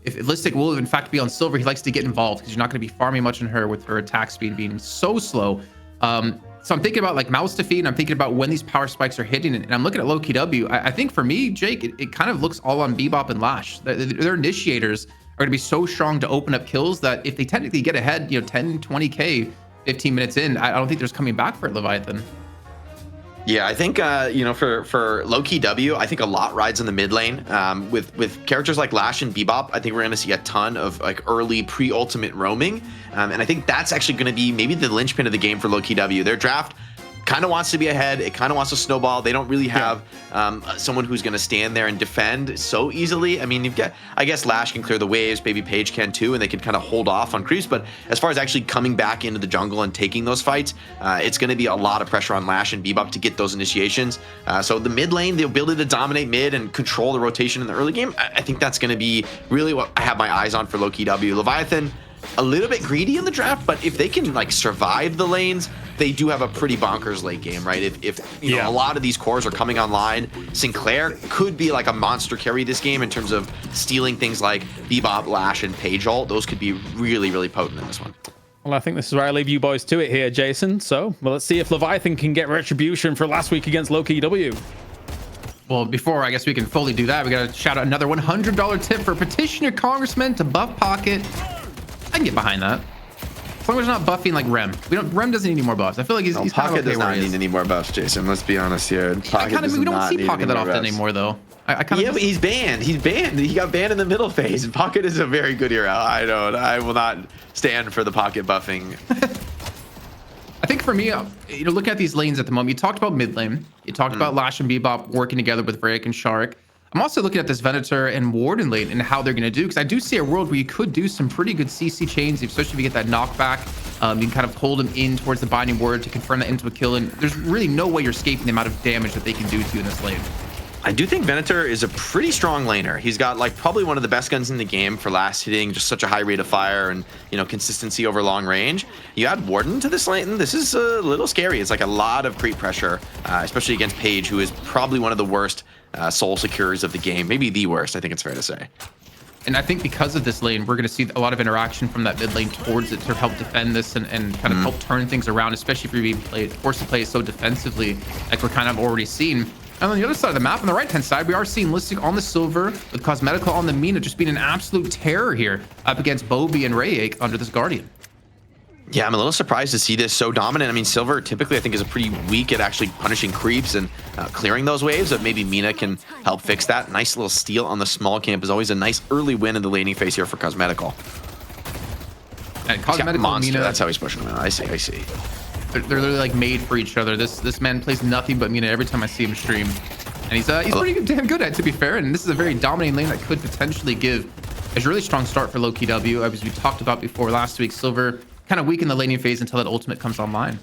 if lystic will in fact be on Silver, he likes to get involved because you're not going to be farming much on her with her attack speed being so slow. So I'm thinking about like mouse to feed, and I'm thinking about when these power spikes are hitting, and I'm looking at Lowkey W. I think for me, Jake, it kind of looks all on Bebop and Lash. Their initiators are going to be so strong to open up kills that if they technically get ahead, 10, 20k, 15 minutes in, I don't think there's coming back for it, Leviathan. Yeah, I think for Lowkey W, I think a lot rides in the mid lane. With characters like Lash and Bebop, I think we're going to see a ton of like early pre-ultimate roaming, and I think that's actually going to be maybe the linchpin of the game for Lowkey W. Their draft kind of wants to be ahead. It kind of wants to snowball. They don't really have someone who's going to stand there and defend so easily. I mean, you've got, I guess Lash can clear the waves, Baby Page can too, and they can kind of hold off on creeps. But as far as actually coming back into the jungle and taking those fights, it's going to be a lot of pressure on Lash and Bebop to get those initiations. So the mid lane, the ability to dominate mid and control the rotation in the early game, I think that's going to be really what I have my eyes on for Lowkey W. Leviathan, a little bit greedy in the draft, but if they can like survive the lanes, they do have a pretty bonkers late game, right? If you know, a lot of these cores are coming online, Sinclair could be like a monster carry this game in terms of stealing things like Bebop, Lash, and Page ult. Those could be really, really potent in this one. Well, I think this is where I leave you boys to it here, Jason. So, well, let's see if Leviathan can get retribution for last week against Lowkey W. Well, before I guess we can fully do that, we got to shout out another $100 tip for petition your congressman to buff Pocket. I can get behind that. As long as we're not buffing like Rem. Rem doesn't need any more buffs. I feel like he's Pocket kind of okay does not need any more buffs, Jason. Let's be honest here. Pocket we don't see Pocket that often anymore, though. But he's banned. He's banned. He got banned in the middle phase. Pocket is a very good hero. I will not stand for the Pocket buffing. I think for me, looking at these lanes at the moment, you talked about mid lane. You talked about Lash and Bebop working together with sharyk and sharyk. I'm also looking at this Venator and Warden lane and how they're going to do, because I do see a world where you could do some pretty good CC chains, especially if you get that knockback. You can kind of hold them in towards the binding word to confirm that into a kill, and there's really no way you're escaping the amount of damage that they can do to you in this lane. I do think Venator is a pretty strong laner. He's got like probably one of the best guns in the game for last hitting, just such a high rate of fire and consistency over long range. You add Warden to this lane, this is a little scary. It's like a lot of creep pressure, especially against Page, who is probably one of the worst soul securers of the game, maybe the worst, I think it's fair to say. And I think because of this lane, we're going to see a lot of interaction from that mid lane towards it to help defend this and kind of help turn things around, especially if you're being forced to play so defensively, like we're kind of already seen. And on the other side of the map, on the right-hand side, we are seeing Lystic on the Silver with Cosmetical on the Mina just being an absolute terror here up against Bobby and Rayake under this Guardian. Yeah, I'm a little surprised to see this so dominant. I mean, Silver typically I think is a pretty weak at actually punishing creeps and clearing those waves, but maybe Mina can help fix that. Nice little steal on the small camp is always a nice early win in the laning phase here for Cosmetical. And Cosmetical monster, Mina, that's how he's pushing him. I see. They're literally like made for each other. This man plays nothing but Mina every time I see him stream, and he's pretty damn good at it, to be fair. And this is a very dominating lane that could potentially give a really strong start for Lowkey W. As we talked about before last week, Silver kind of weak in the laning phase until that ultimate comes online.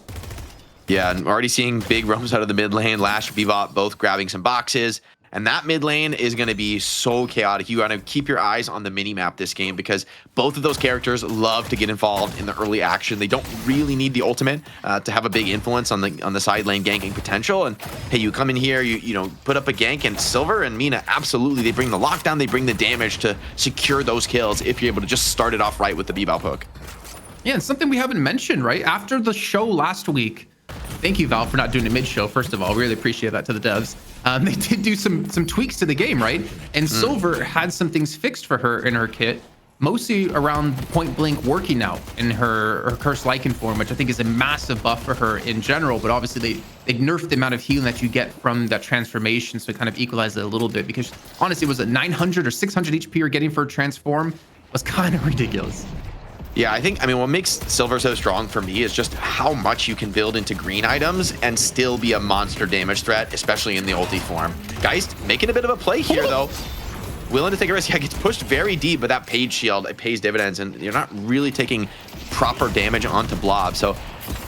Yeah, and already seeing big roams out of the mid lane. Lash, Bebop both grabbing some boxes. And that mid lane is going to be so chaotic. You got to keep your eyes on the mini map this game, because both of those characters love to get involved in the early action. They don't really need the ultimate to have a big influence on the side lane ganking potential. And hey, you come in here, you put up a gank, and Silver and Mina absolutely, they bring the lockdown, they bring the damage to secure those kills if you're able to just start it off right with the Bebop hook. Yeah, and something we haven't mentioned, right? After the show last week, thank you, Valve, for not doing a mid-show, first of all. Really appreciate that to the devs. They did do some tweaks to the game, right? And Silver had some things fixed for her in her kit, mostly around point blank working out in her Curse Lycan form, which I think is a massive buff for her in general. But obviously they nerfed the amount of healing that you get from that transformation, so it kind of equalized it a little bit, because honestly, was it 900 or 600 HP you're getting for a transform? Was kind of ridiculous. Yeah, I mean, what makes Silver so strong for me is just how much you can build into green items and still be a monster damage threat, especially in the ulti form. Geist making a bit of a play here, though. willing to take a risk. Yeah, gets pushed very deep, but that Page shield, it pays dividends, and you're not really taking proper damage onto Blob. So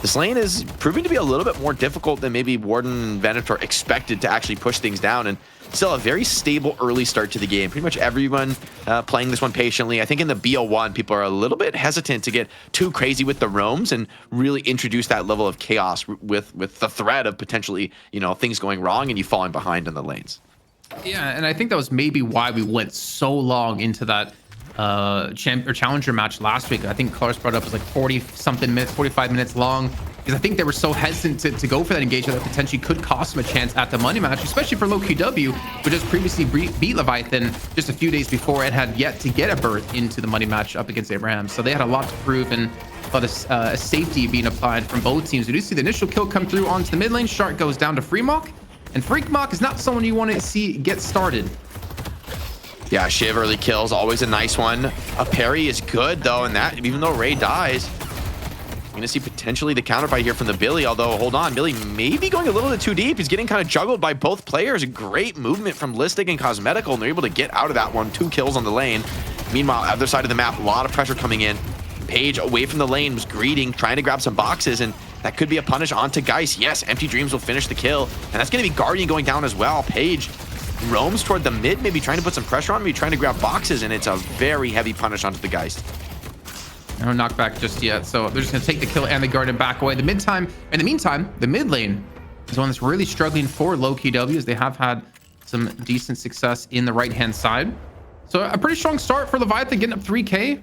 this lane is proving to be a little bit more difficult than maybe Warden and Venator expected to actually push things down, and still a very stable early start to the game. Pretty much everyone playing this one patiently. I think in the BO1, people are a little bit hesitant to get too crazy with the roams and really introduce that level of chaos with the threat of potentially, you know, things going wrong and you falling behind in the lanes. Yeah, and I think that was maybe why we went so long into that challenger match last week. I think Clark's brought up was like 40 something minutes, 45 minutes long, because I think they were so hesitant to go for that engagement that potentially could cost them a chance at the money match, especially for Lowkey W, who just previously beat Leviathan just a few days before and had yet to get a berth into the money match up against Abraham. So they had a lot to prove, and a lot of safety being applied from both teams. We do see the initial kill come through onto the mid lane. Sharyk goes down to Freemok, and Freemok is not someone you want to see get started. Yeah, Shiv early kills, always a nice one. A parry is good though, and that even though Ray dies, you're gonna see potentially the counterfight here from the Billy, although hold on, Billy may be going a little bit too deep. He's getting kind of juggled by both players. Great movement from lystic and Cosmetical, and they're able to get out of that one. 2 kills on the lane. Meanwhile, other side of the map, a lot of pressure coming in. Page away from the lane was greeting, trying to grab some boxes, and that could be a punish onto Geist. Yes, Empty Dreams will finish the kill, and that's gonna be Guardian going down as well. Page roams toward the mid, maybe trying to put some pressure on, maybe trying to grab boxes, and it's a very heavy punish onto the Geist. No knockback just yet, so they're just going to take the kill and the Guardian back away. In the meantime, the mid lane is one that's really struggling for Lowkey W, as they have had some decent success in the right-hand side. So a pretty strong start for Leviathan, getting up 3K.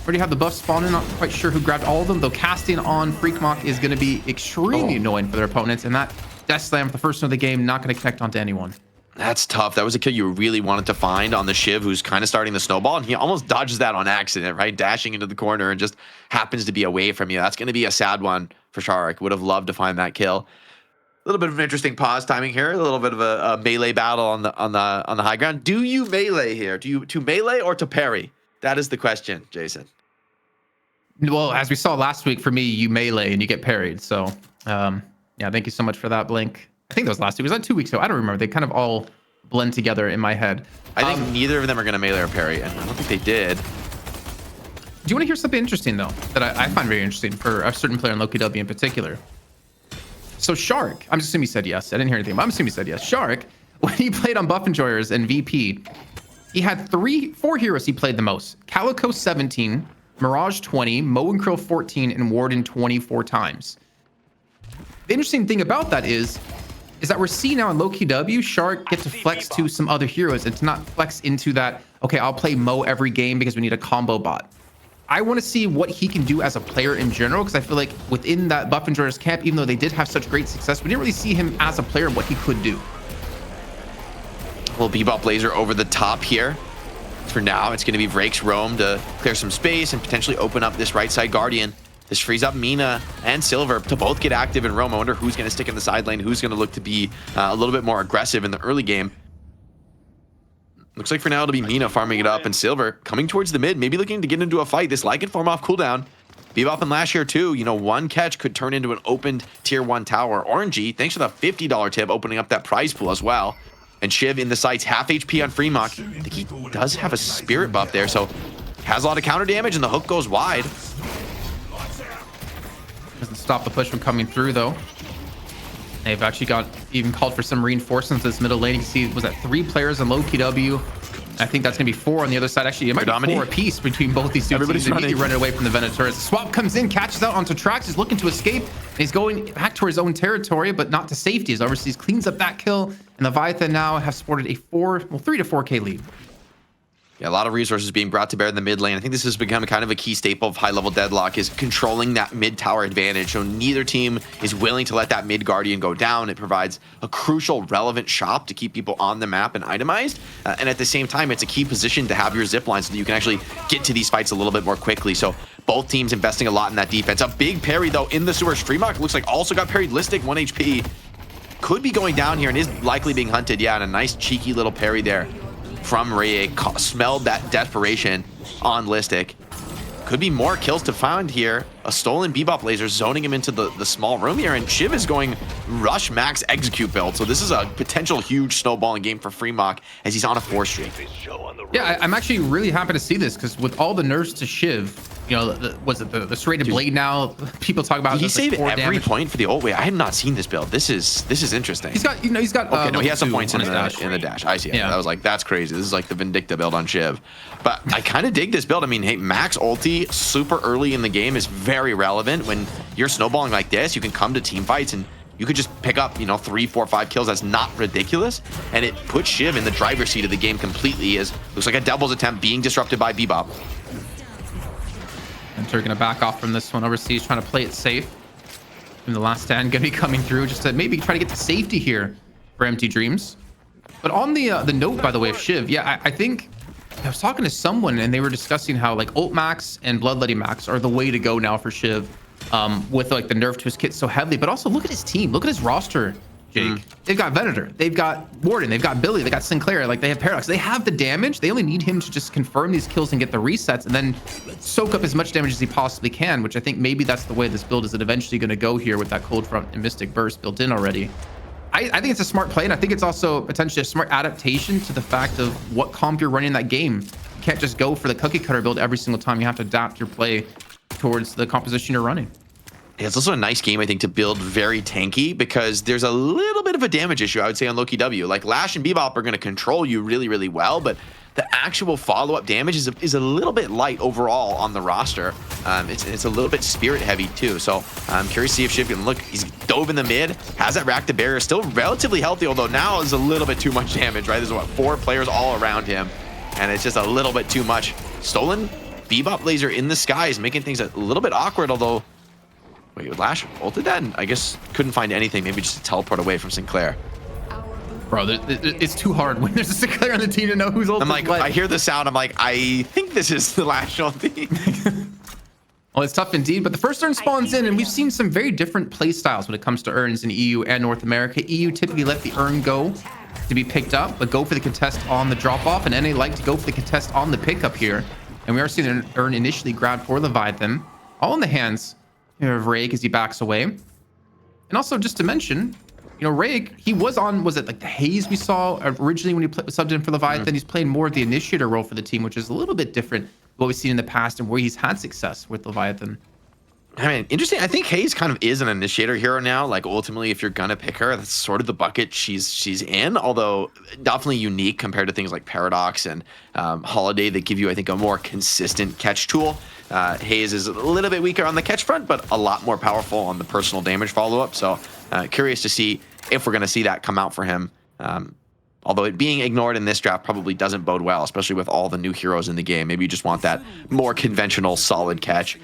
Already have the buff spawning, not quite sure who grabbed all of them, though casting on Freemok is going to be extremely annoying for their opponents, and that Death Slam, the first one of the game, not going to connect onto anyone. That's tough. That was a kill you really wanted to find on the Shiv, who's kind of starting the snowball, and he almost dodges that on accident, right? Dashing into the corner and just happens to be away from you. That's going to be a sad one for sharyk. Would have loved to find that kill. A little bit of an interesting pause timing here. A little bit of a melee battle on the high ground. Do you melee here? Do you to melee or to parry? That is the question, Jason. Well, as we saw last week, for me, you melee and you get parried. So, yeah, thank you so much for that, Blink. I think that was last week. Was that 2 weeks ago? I don't remember. They kind of all blend together in my head. I think neither of them are going to melee or parry, and I don't think they did. Do you want to hear something interesting, though, that I find very interesting for a certain player in Lowkey W in particular? So sharyk, I'm just assuming he said yes. I didn't hear anything, but I'm assuming he said yes. Sharyk, when he played on Buff Enjoyers and VP, he had 4 heroes he played the most. Calico 17, Mirage 20, Mo and Krill 14, and Warden 24 times. The interesting thing about that is that we're seeing now in Lowkey W, sharyk get to flex to some other heroes and to not flex into that, okay, I'll play Mo every game because we need a combo bot. I want to see what he can do as a player in general, because I feel like within that Buff Enjoyers camp, even though they did have such great success, we didn't really see him as a player and what he could do. Little Bebop laser over the top here. For now, it's going to be Vrake's roam to clear some space and potentially open up this right side Guardian. This frees up Mina and Silver to both get active in roam. I wonder who's going to stick in the side lane, who's going to look to be a little bit more aggressive in the early game. Looks like for now it'll be Mina farming it up, and Silver coming towards the mid, maybe looking to get into a fight. This Lycan form off cooldown. Bebop and Lash here too. You know, one catch could turn into an opened tier 1 tower. RNG, thanks for the $50 tip, opening up that prize pool as well. And Shiv in the sights, half HP on Freemok. I think he does have a spirit buff there, so has a lot of counter damage, and the hook goes wide. Doesn't stop the push from coming through, though. They've actually even called for some reinforcements this middle lane. You can see, was that 3 players in Lowkey W? I think that's going to be 4 on the other side. Actually, it might be 4 apiece between both these two Everybody's teams. running. Running away from the Venator. Swap comes in, catches out onto tracks. He's looking to escape. And he's going back to his own territory, but not to safety. As Overseas cleans up that kill. And the Leviathan now have sported a 3 to 4K lead. Yeah, a lot of resources being brought to bear in the mid lane. I think this has become kind of a key staple of high-level Deadlock, is controlling that mid-tower advantage. So neither team is willing to let that mid-Guardian go down. It provides a crucial, relevant shop to keep people on the map and itemized. And at the same time, it's a key position to have your zip line so that you can actually get to these fights a little bit more quickly. So both teams investing a lot in that defense. A big parry, though, in the sewer. Freemok looks like also got parried. lystic, 1 HP. Could be going down here and is likely being hunted. Yeah, and a nice cheeky little parry there from Ray. Smelled that desperation on lystic. could be more kills to find here. A stolen Bebop laser zoning him into the small room here, and Shiv is going rush max execute build. So this is a potential huge snowballing game for Fremok as he's on a 4 streak. Yeah, I'm actually really happy to see this because with all the nerfs to Shiv, you know, was it the serrated blade now? People talk about. Did he save like every point for the ult? Wait, I had not seen this build. This is interesting. He's got Okay, no, he has some points in the dash. I see it. Yeah. I was like, that's crazy. This is like the Vindicta build on Shiv. But I kind of dig this build. I mean, hey, max ulti super early in the game is very relevant. When you're snowballing like this, you can come to team fights and you could just pick up, 3, 4, 5 kills. That's not ridiculous. And it puts Shiv in the driver's seat of the game completely, as looks like a doubles attempt being disrupted by Bebop. And they're going to back off from this one overseas, trying to play it safe. And the last stand going to be coming through just to maybe try to get to safety here for Empty Dreams. But on the note, by the way, of Shiv, yeah, I think I was talking to someone and they were discussing how like ult max and bloodletting max are the way to go now for Shiv, with like the nerf to his kit so heavily. But also look at his team, look at his roster, Jake. They've got Venator, they've got Warden, they've got Billy, they got Sinclair, like they have Paradox, they have the damage. They only need him to just confirm these kills and get the resets and then soak up as much damage as he possibly can, which I think maybe that's the way this build is eventually going to go here with that Cold Front and Mystic Burst built in already. I think it's a smart play, and I think it's also potentially a smart adaptation to the fact of what comp you're running in that game. You can't just go for the cookie cutter build every single time. You have to adapt your play towards the composition you're running. Yeah, it's also a nice game, I think, to build very tanky because there's a little bit of a damage issue, I would say, on Lowkey W. Like, Lash and Bebop are going to control you really, really well, but the actual follow-up damage is a little bit light overall on the roster. It's a little bit spirit heavy too, so I'm curious to see if Shiv can look. He's dove in the mid, has that rack to barrier, still relatively healthy, although now is a little bit too much damage, right? There's, 4 players all around him, and it's just a little bit too much. Stolen Bebop laser in the sky is making things a little bit awkward, although... Wait, Lash ulted that and I guess couldn't find anything, maybe just a teleport away from Sinclair. Bro, it's too hard when there's a Sinclair on the team to know who's ulted. I'm like, I hear the sound, I'm like, I think this is the Lash ulti. Well, it's tough indeed, but the first urn spawns in, and we've seen some very different play styles when it comes to urns in EU and North America. EU typically let the urn go to be picked up, but go for the contest on the drop-off, and NA like to go for the contest on the pickup here. And we are seeing an urn initially grabbed for Leviathan, all in the hands of Rake as he backs away. And also, just to mention, Rake, he was on, was it like the Haze we saw originally when he subbed in for Leviathan? He's playing more of the initiator role for the team, which is a little bit different than what we've seen in the past and where he's had success with Leviathan. I mean, interesting. I think Haze kind of is an initiator hero now. Like, ultimately, if you're gonna pick her, that's sort of the bucket she's in. Although definitely unique compared to things like Paradox and Holiday that give you, I think, a more consistent catch tool. Haze is a little bit weaker on the catch front, but a lot more powerful on the personal damage follow-up. So curious to see if we're gonna see that come out for him. Although it being ignored in this draft probably doesn't bode well, especially with all the new heroes in the game. Maybe you just want that more conventional, solid catch.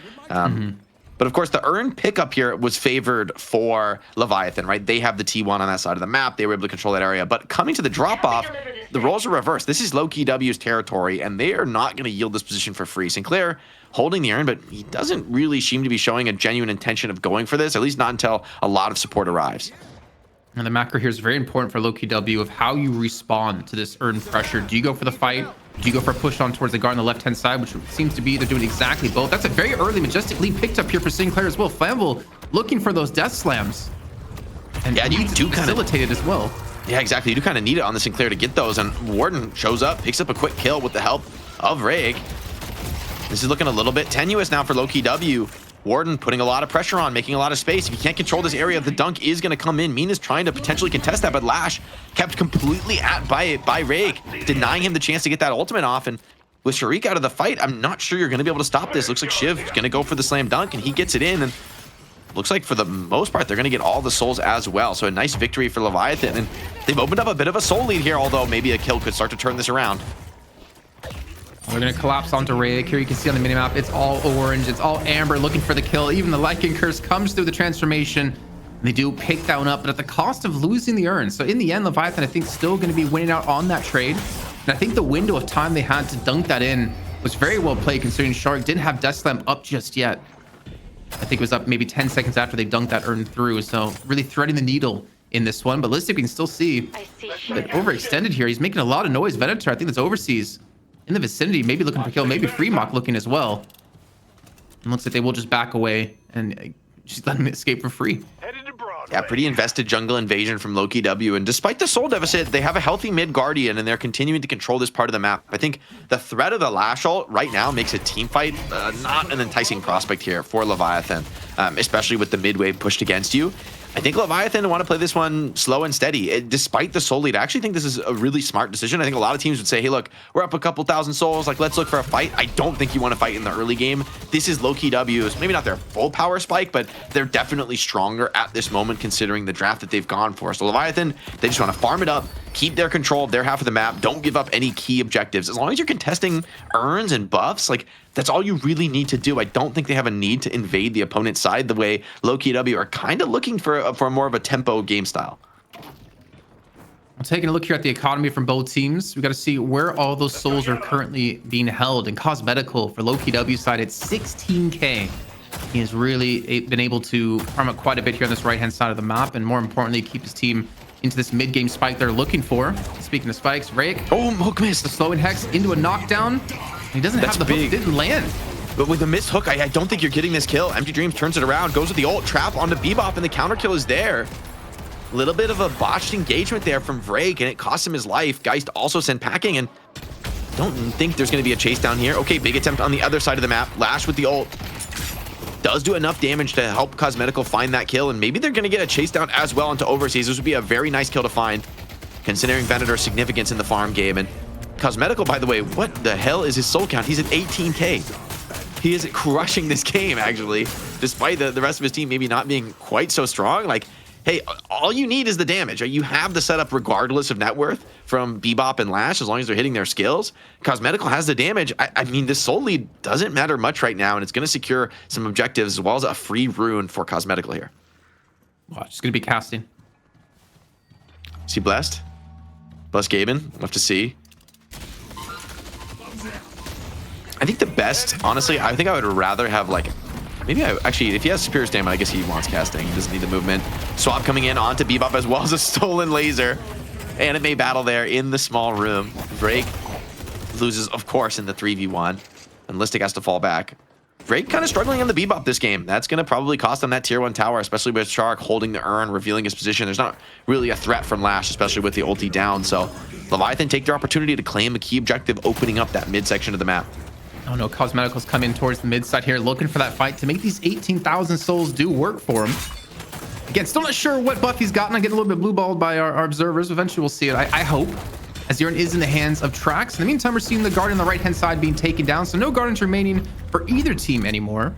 But of course, the urn pickup here was favored for Leviathan, right? They have the T1 on that side of the map. They were able to control that area. But coming to the drop-off, the roles are reversed. This is Lowkey W's territory, and they are not going to yield this position for free. Sinclair holding the urn, but he doesn't really seem to be showing a genuine intention of going for this, at least not until a lot of support arrives. And the macro here is very important for Lowkey W of how you respond to this urn pressure. Do you go for the fight? Do you go for a push on towards the guard on the left-hand side, which seems to be they're doing exactly both. That's a very early Majestic lead picked up here for Sinclair as well. Flamble looking for those death slams. And yeah, you do kind of facilitated as well. Yeah, exactly. You do kind of need it on the Sinclair to get those, and Warden shows up, picks up a quick kill with the help of Rake. This is looking a little bit tenuous now for Lowkey W. Warden putting a lot of pressure on, making a lot of space. If you can't control this area, the dunk is going to come in. Mina's trying to potentially contest that, but Lash kept completely at by Rake, denying him the chance to get that ultimate off. And with sharyk out of the fight, I'm not sure you're going to be able to stop this. Looks like Shiv's going to go for the slam dunk, and he gets it in. And looks like for the most part, they're going to get all the souls as well. So a nice victory for Leviathan. And they've opened up a bit of a soul lead here, although maybe a kill could start to turn this around. We're going to collapse onto Rake. Here you can see on the minimap, it's all orange. It's all amber looking for the kill. Even the Lycan Curse comes through the transformation. They do pick that one up, but at the cost of losing the urn. So in the end, Leviathan, I think, still going to be winning out on that trade. And I think the window of time they had to dunk that in was very well played, considering sharyk didn't have Death Slam up just yet. I think it was up maybe 10 seconds after they dunked that urn through. So really threading the needle in this one. But lystic, we can still see a bit overextended here. He's making a lot of noise. Venator, I think that's overseas in the vicinity, maybe looking for kill, maybe Fremok looking as well. And looks like they will just back away and just let him escape for free. Yeah, pretty invested jungle invasion from Lowkey W. And despite the soul deficit, they have a healthy mid guardian, and they're continuing to control this part of the map. I think the threat of the Lash ult right now makes a team fight not an enticing prospect here for Leviathan, especially with the mid wave pushed against you. I think Leviathan want to play this one slow and steady. Despite the soul lead, I actually think this is a really smart decision. I think a lot of teams would say, hey, look, we're up a couple thousand souls. Like, let's look for a fight. I don't think you want to fight in the early game. This is Lowkey W's, maybe not their full power spike, but they're definitely stronger at this moment considering the draft that they've gone for. So Leviathan, they just want to farm it up, keep their control of their half of the map, don't give up any key objectives. As long as you're contesting urns and buffs, like, that's all you really need to do. I don't think they have a need to invade the opponent's side the way Lowkey W are kind of looking for more of a tempo game style. I'm taking a look here at the economy from both teams. We got to see where all those souls are currently being held. In cosmetical for Lowkey W side, it's 16k. He has really been able to farm up quite a bit here on this right-hand side of the map, and more importantly, keep his team into this mid-game spike they're looking for. Speaking of spikes, Rake. Oh, hook miss. The slowing hex into a knockdown. He doesn't have the hook, didn't land. But with the missed hook, I don't think you're getting this kill. Empty Dreams turns it around, goes with the ult, trap onto Bebop, and the counter kill is there. A little bit of a botched engagement there from Vrake, and it costs him his life. Geist also sent packing, and don't think there's going to be a chase down here. Okay, big attempt on the other side of the map. Lash with the ult. Does do enough damage to help Cosmetical find that kill, and maybe they're going to get a chase down as well into Overseas. This would be a very nice kill to find, considering Venator's significance in the farm game. And Cosmetical, by the way, what the hell is his soul count? He's at 18k. He is crushing this game, actually, despite the rest of his team maybe not being quite so strong. Like, hey, all you need is the damage. You have the setup regardless of net worth from Bebop and Lash, as long as they're hitting their skills. Cosmetical has the damage. I mean, this soul lead doesn't matter much right now, and it's going to secure some objectives as well as a free rune for Cosmetical here. Watch, it's going to be casting. Is he blessed? Blessed Gaben, we'll have to see. I think the best, honestly, I think I would rather have like, actually, if he has superior stamina, I guess he wants casting. He doesn't need the movement. Swap coming in onto Bebop as well as a stolen laser. Anime battle there in the small room. Drake loses, of course, in the 3v1. And lystic has to fall back. Drake kind of struggling on the Bebop this game. That's going to probably cost him that tier 1 tower, especially with sharyk holding the urn, revealing his position. There's not really a threat from Lash, especially with the ulti down. So Leviathan take their opportunity to claim a key objective, opening up that midsection of the map. Oh no, Cosmetical's come in towards the mid side here, looking for that fight to make these 18,000 souls do work for him. Again, still not sure what buff he's gotten. I get a little bit blue balled by our observers. Eventually we'll see it, I hope, as the urn is in the hands of Trax. In the meantime, we're seeing the Guardian on the right-hand side being taken down, so no Guardians remaining for either team anymore.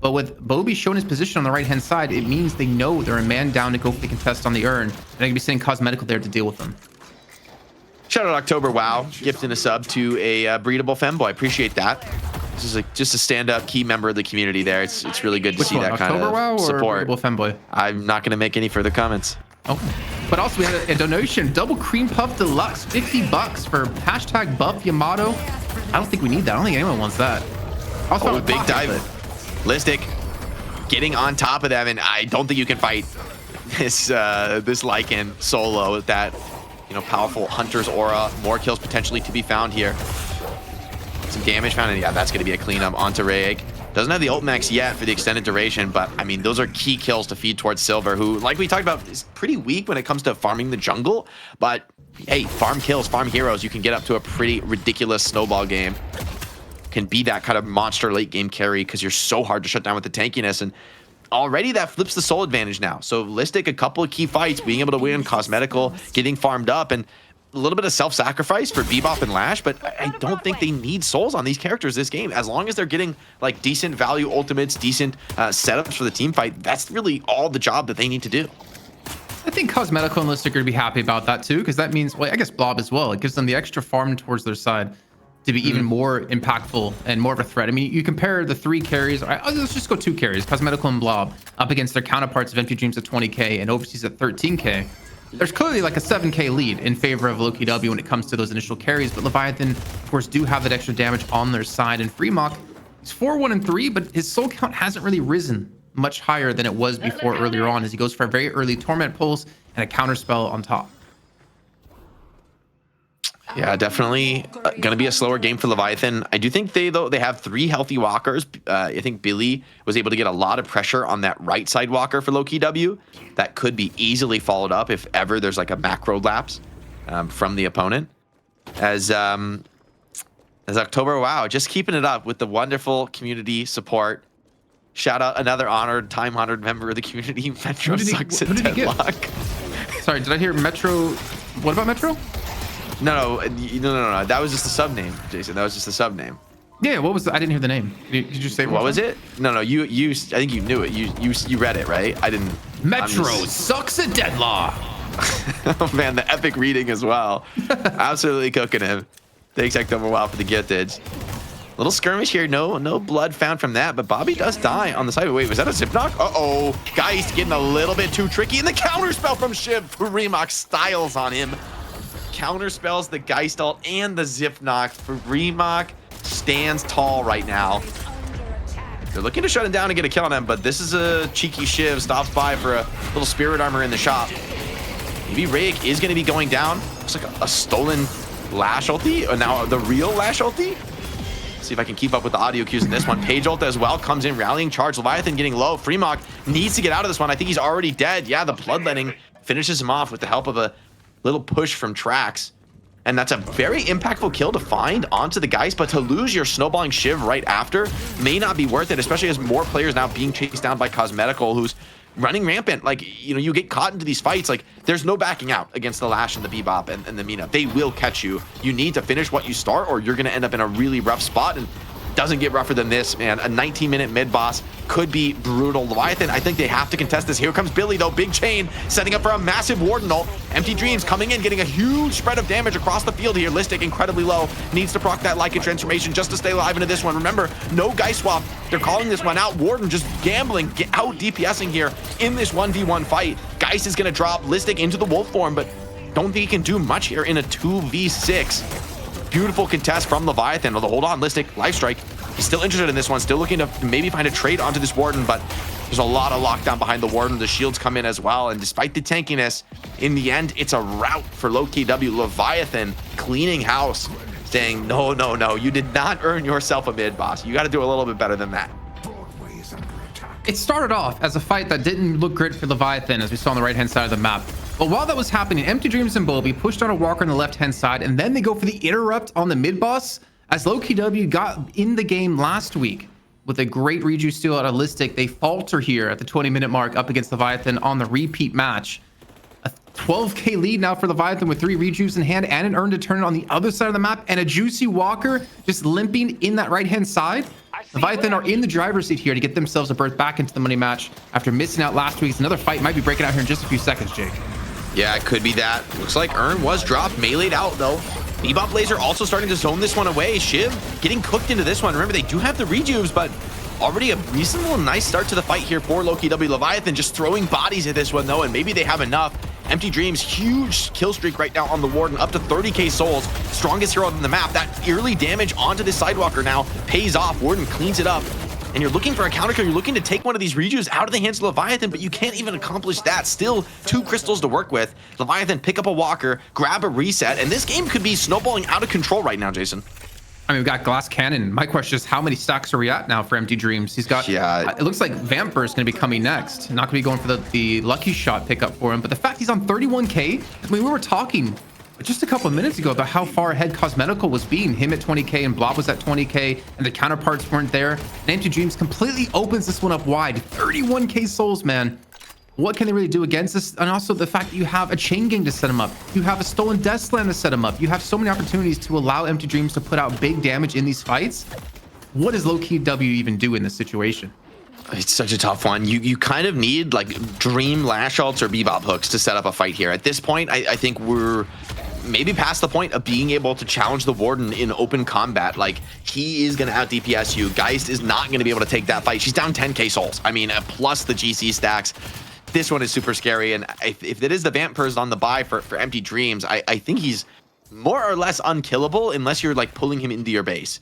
But with Bobby showing his position on the right-hand side, it means they know they're a man down to go for the contest on the urn, and they're going to be sending Cosmetical there to deal with them. Shout out October Wow, gifting a sub to a breedable femboy. Appreciate that. This is just a stand-up key member of the community there. It's really good to see that kind of support. Breedable femboy? I'm not going to make any further comments. Oh, but also we had a donation, double cream puff deluxe, $50 for hashtag buff Yamato. I don't think we need that. I don't think anyone wants that. Also, big dive. Lystic getting on top of them, and I don't think you can fight this Lycan solo with that, powerful Hunter's aura. More kills potentially to be found here. Some damage found, and yeah, that's going to be a cleanup onto Rayek. Doesn't have the ult max yet for the extended duration, but I mean, those are key kills to feed towards Silver, who, like we talked about, is pretty weak when it comes to farming the jungle. But hey, farm kills, farm heroes, you can get up to a pretty ridiculous snowball game. Can be that kind of monster late game carry because you're so hard to shut down with the tankiness. And already that flips the soul advantage now. So Lystic, a couple of key fights, being able to win, Cosmetical, getting farmed up, and a little bit of self-sacrifice for Bebop and Lash, but I don't think they need souls on these characters this game. As long as they're getting like decent value ultimates, decent setups for the team fight, that's really all the job that they need to do. I think Cosmetical and Lystic are going to be happy about that too, because that means, well, I guess Blob as well. It gives them the extra farm towards their side to be even more impactful and more of a threat. I mean, you compare the 3 carries, let's just go 2 carries, Cosmetical and Blob, up against their counterparts of Empty Dreams at 20k and Overseas at 13k. There's clearly like a 7k lead in favor of Lowkey W when it comes to those initial carries, but Leviathan, of course, do have that extra damage on their side. And Freemok, he's 4-1-3, but his soul count hasn't really risen much higher than it was before earlier on, as he goes for a very early Torment Pulse and a counter spell on top. Yeah, definitely going to be a slower game for Leviathan. I do think they have 3 healthy walkers. I think Billy was able to get a lot of pressure on that right side walker for Lowkey W. That could be easily followed up if ever there's like a macro lapse from the opponent. As October, wow, just keeping it up with the wonderful community support. Shout out another time-honored member of the community, Metro sucks at Deadlock. Sorry, did I hear Metro? What about Metro? No. That was just the sub name, Jason. That was just the sub name. Yeah, what was I didn't hear the name. Did you say what was it? No. You. I think you knew it. You read it, right? I didn't. Metro sucks at Deadlock. Oh man, the epic reading as well. Absolutely cooking him. Thanks, October Wow, for the giftage. Little skirmish here. No blood found from that, but Bobby does die on the side. Wait, was that a zip knock? Uh-oh. Geist getting a little bit too tricky. And the counter spell from Shiv. Remock styles on him. Counter spells the Geist ult and the zip knock. Remock stands tall right now. They're looking to shut him down and get a kill on him, but this is a cheeky Shiv. Stops by for a little spirit armor in the shop. Maybe Rayek is going to be going down. Looks like a stolen Lash ulti. Now the real Lash ulti. See if I can keep up with the audio cues in this one. Page ult as well comes in, rallying charge. Leviathan getting low. Freemock needs to get out of this one. I think he's already dead. Yeah, the bloodletting finishes him off with the help of a little push from Trax. And that's a very impactful kill to find onto the Geist, but to lose your snowballing Shiv right after may not be worth it, especially as more players now being chased down by Cosmetical, who's running rampant. Like, you know, you get caught into these fights, like there's no backing out against the Lash and the Bebop and the Mina. They will catch you. You need to finish what you start or you're going to end up in a really rough spot. And doesn't get rougher than this, man. A 19-minute mid boss could be brutal. Leviathan, I think they have to contest this. Here comes Billy, though. Big chain setting up for a massive Warden ult. Empty Dreams coming in, getting a huge spread of damage across the field here. Lystic incredibly low. Needs to proc that Lycan transformation just to stay alive into this one. Remember, no Geist swap. They're calling this one out. Warden just gambling, out DPSing here in this 1v1 fight. Geist is going to drop Lystic into the wolf form, but don't think he can do much here in a 2v6. Beautiful contest from Leviathan. Although, hold on, Lystic, life strike. He's still interested in this one, still looking to maybe find a trade onto this Warden, but there's a lot of lockdown behind the Warden. The shields come in as well, and despite the tankiness, in the end, it's a rout for Lowkey W. Leviathan cleaning house, saying, no, you did not earn yourself a mid, boss. You got to do a little bit better than that. It started off as a fight that didn't look great for Leviathan, as we saw on the right-hand side of the map. But while that was happening, Empty Dreams and Bobby pushed on a walker on the left-hand side, and then they go for the interrupt on the mid-boss, as Lowkey W got in the game last week with a great rejuice steal out of Lystic. They falter here at the 20-minute mark up against Leviathan on the repeat match. A 12k lead now for Leviathan with 3 rejuice in hand and an earn to turn on the other side of the map, and a juicy walker just limping in that right-hand side. Leviathan are in the driver's seat here to get themselves a berth back into the money match after missing out last week. Another fight might be breaking out here in just a few seconds, Jake. Yeah, it could be that. Looks like Earn was dropped, meleeed out though. Bebop Laser also starting to zone this one away. Shiv getting cooked into this one. Remember, they do have the rejuves, but already a reasonable nice start to the fight here for Lowkey W. Leviathan just throwing bodies at this one though, and maybe they have enough. Empty Dreams, huge kill streak right now on the Warden, up to 30k souls. Strongest hero on the map. That early damage onto the Sidewalker now pays off. Warden cleans it up. And you're looking for a counter kill. You're looking to take one of these rejuves out of the hands of Leviathan, but you can't even accomplish that. Still 2 crystals to work with. Leviathan pick up a walker, grab a reset, and this game could be snowballing out of control right now, Jason. I mean, we've got Glass Cannon. My question is, how many stacks are we at now for Empty Dreams? He's got, it looks like Vampire is going to be coming next. Not going to be going for the lucky shot pickup for him, but the fact he's on 31k, I mean, we were talking just a couple of minutes ago about how far ahead Cosmetical was being. Him at 20k and Blob was at 20k, and the counterparts weren't there. And Empty Dreams completely opens this one up wide. 31k souls, man. What can they really do against this? And also the fact that you have a chain gang to set him up. You have a stolen Death Slam to set him up. You have so many opportunities to allow Empty Dreams to put out big damage in these fights. What does Lowkey W even do in this situation? It's such a tough one. You kind of need like Dream Lash ults or Bebop hooks to set up a fight here. At this point, I think we're maybe past the point of being able to challenge the Warden in open combat. Like, he is going to out DPS you. Geist is not going to be able to take that fight. She's down 10k souls. I mean, plus the GC stacks. This one is super scary. And if it is the Vampires on the buy for Empty Dreams, I think he's more or less unkillable unless you're like pulling him into your base.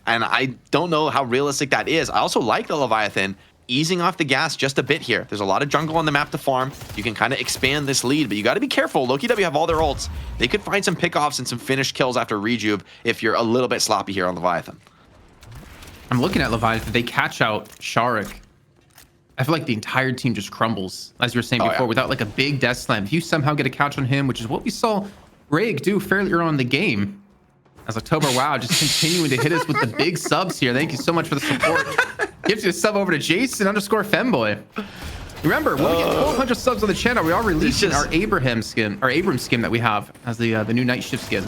And I don't know how realistic that is. I also like the Leviathan easing off the gas just a bit here. There's a lot of jungle on the map to farm. You can kind of expand this lead, but you got to be careful. Lowkey W have all their ults. They could find some pickoffs and some finished kills after rejuve if you're a little bit sloppy here on Leviathan. I'm looking at Leviathan. They catch out sharyk. I feel like the entire team just crumbles, as you were saying before, without like a big death slam. If you somehow get a catch on him, which is what we saw Rayk do fairly early on in the game, as October WoW just continuing to hit us with the big subs here. Thank you so much for the support. Gives you a sub over to Jason_Femboy. Remember, when we get 1,200 subs on the channel, we are releasing our Abraham skin that we have as the new night shift skin.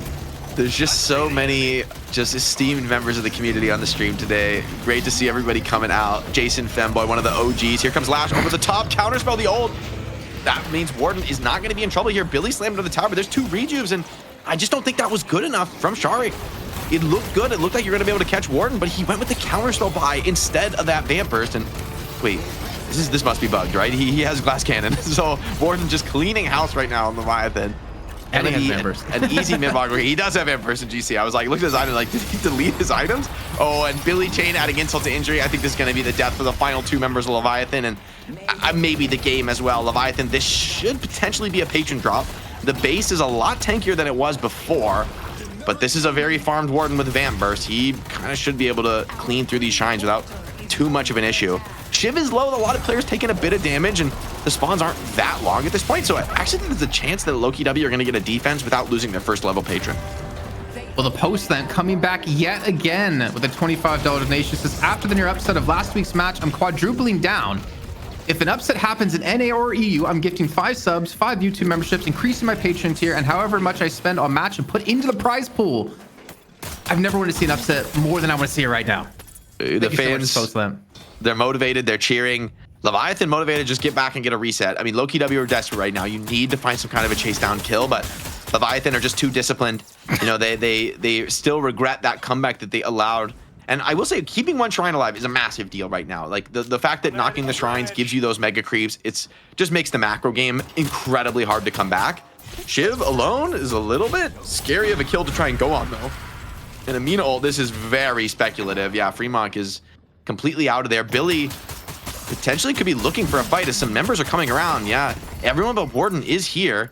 There's just so many just esteemed members of the community on the stream today. Great to see everybody coming out. Jason Femboy, one of the OGs. Here comes Lash over the top. Counterspell the ult. That means Warden is not going to be in trouble here. Billy slammed into the tower, but there's 2 rejuves, and I just don't think that was good enough from sharyk. It looked good. It looked like you're going to be able to catch Warden, but he went with the counterspell buy instead of that Vamp Burst. And wait, this must be bugged, right? He has Glass Cannon. So Warden just cleaning house right now on Leviathan. And he has an easy mid-block. He does have Vamp in GC. I was like, look at his item, like, did he delete his items? Oh, and Billy Chain adding insult to injury. I think this is going to be the death for the final 2 members of Leviathan, and maybe the game as well. Leviathan, this should potentially be a patron drop. The base is a lot tankier than it was before, but this is a very farmed Warden with Vamp Burst. He kind of should be able to clean through these shines without too much of an issue. Shiv is low, a lot of players taking a bit of damage, and the spawns aren't that long at this point, so I actually think there's a chance that Lowkey W are going to get a defense without losing their first level patron. Well, the post then coming back yet again with a $25 donation says, after the near upset of last week's match, I'm quadrupling down. If an upset happens in NA or EU, I'm gifting 5 subs, 5 YouTube memberships, increasing my patron tier, and however much I spend on match and put into the prize pool. I've never wanted to see an upset more than I want to see it right now. The fans, they're motivated, they're cheering. Leviathan motivated, just get back and get a reset. I mean, Lowkey W are desperate right now. You need to find some kind of a chase down kill, but Leviathan are just too disciplined. You know, they still regret that comeback that they allowed. And I will say, keeping 1 shrine alive is a massive deal right now. Like, the fact that knocking the shrines gives you those mega creeps, it's just makes the macro game incredibly hard to come back. Shiv alone is a little bit scary of a kill to try and go on, though. And Amina ult, this is very speculative. Yeah, Fremont is completely out of there. Billy potentially could be looking for a fight as some members are coming around. Yeah, everyone but Warden is here.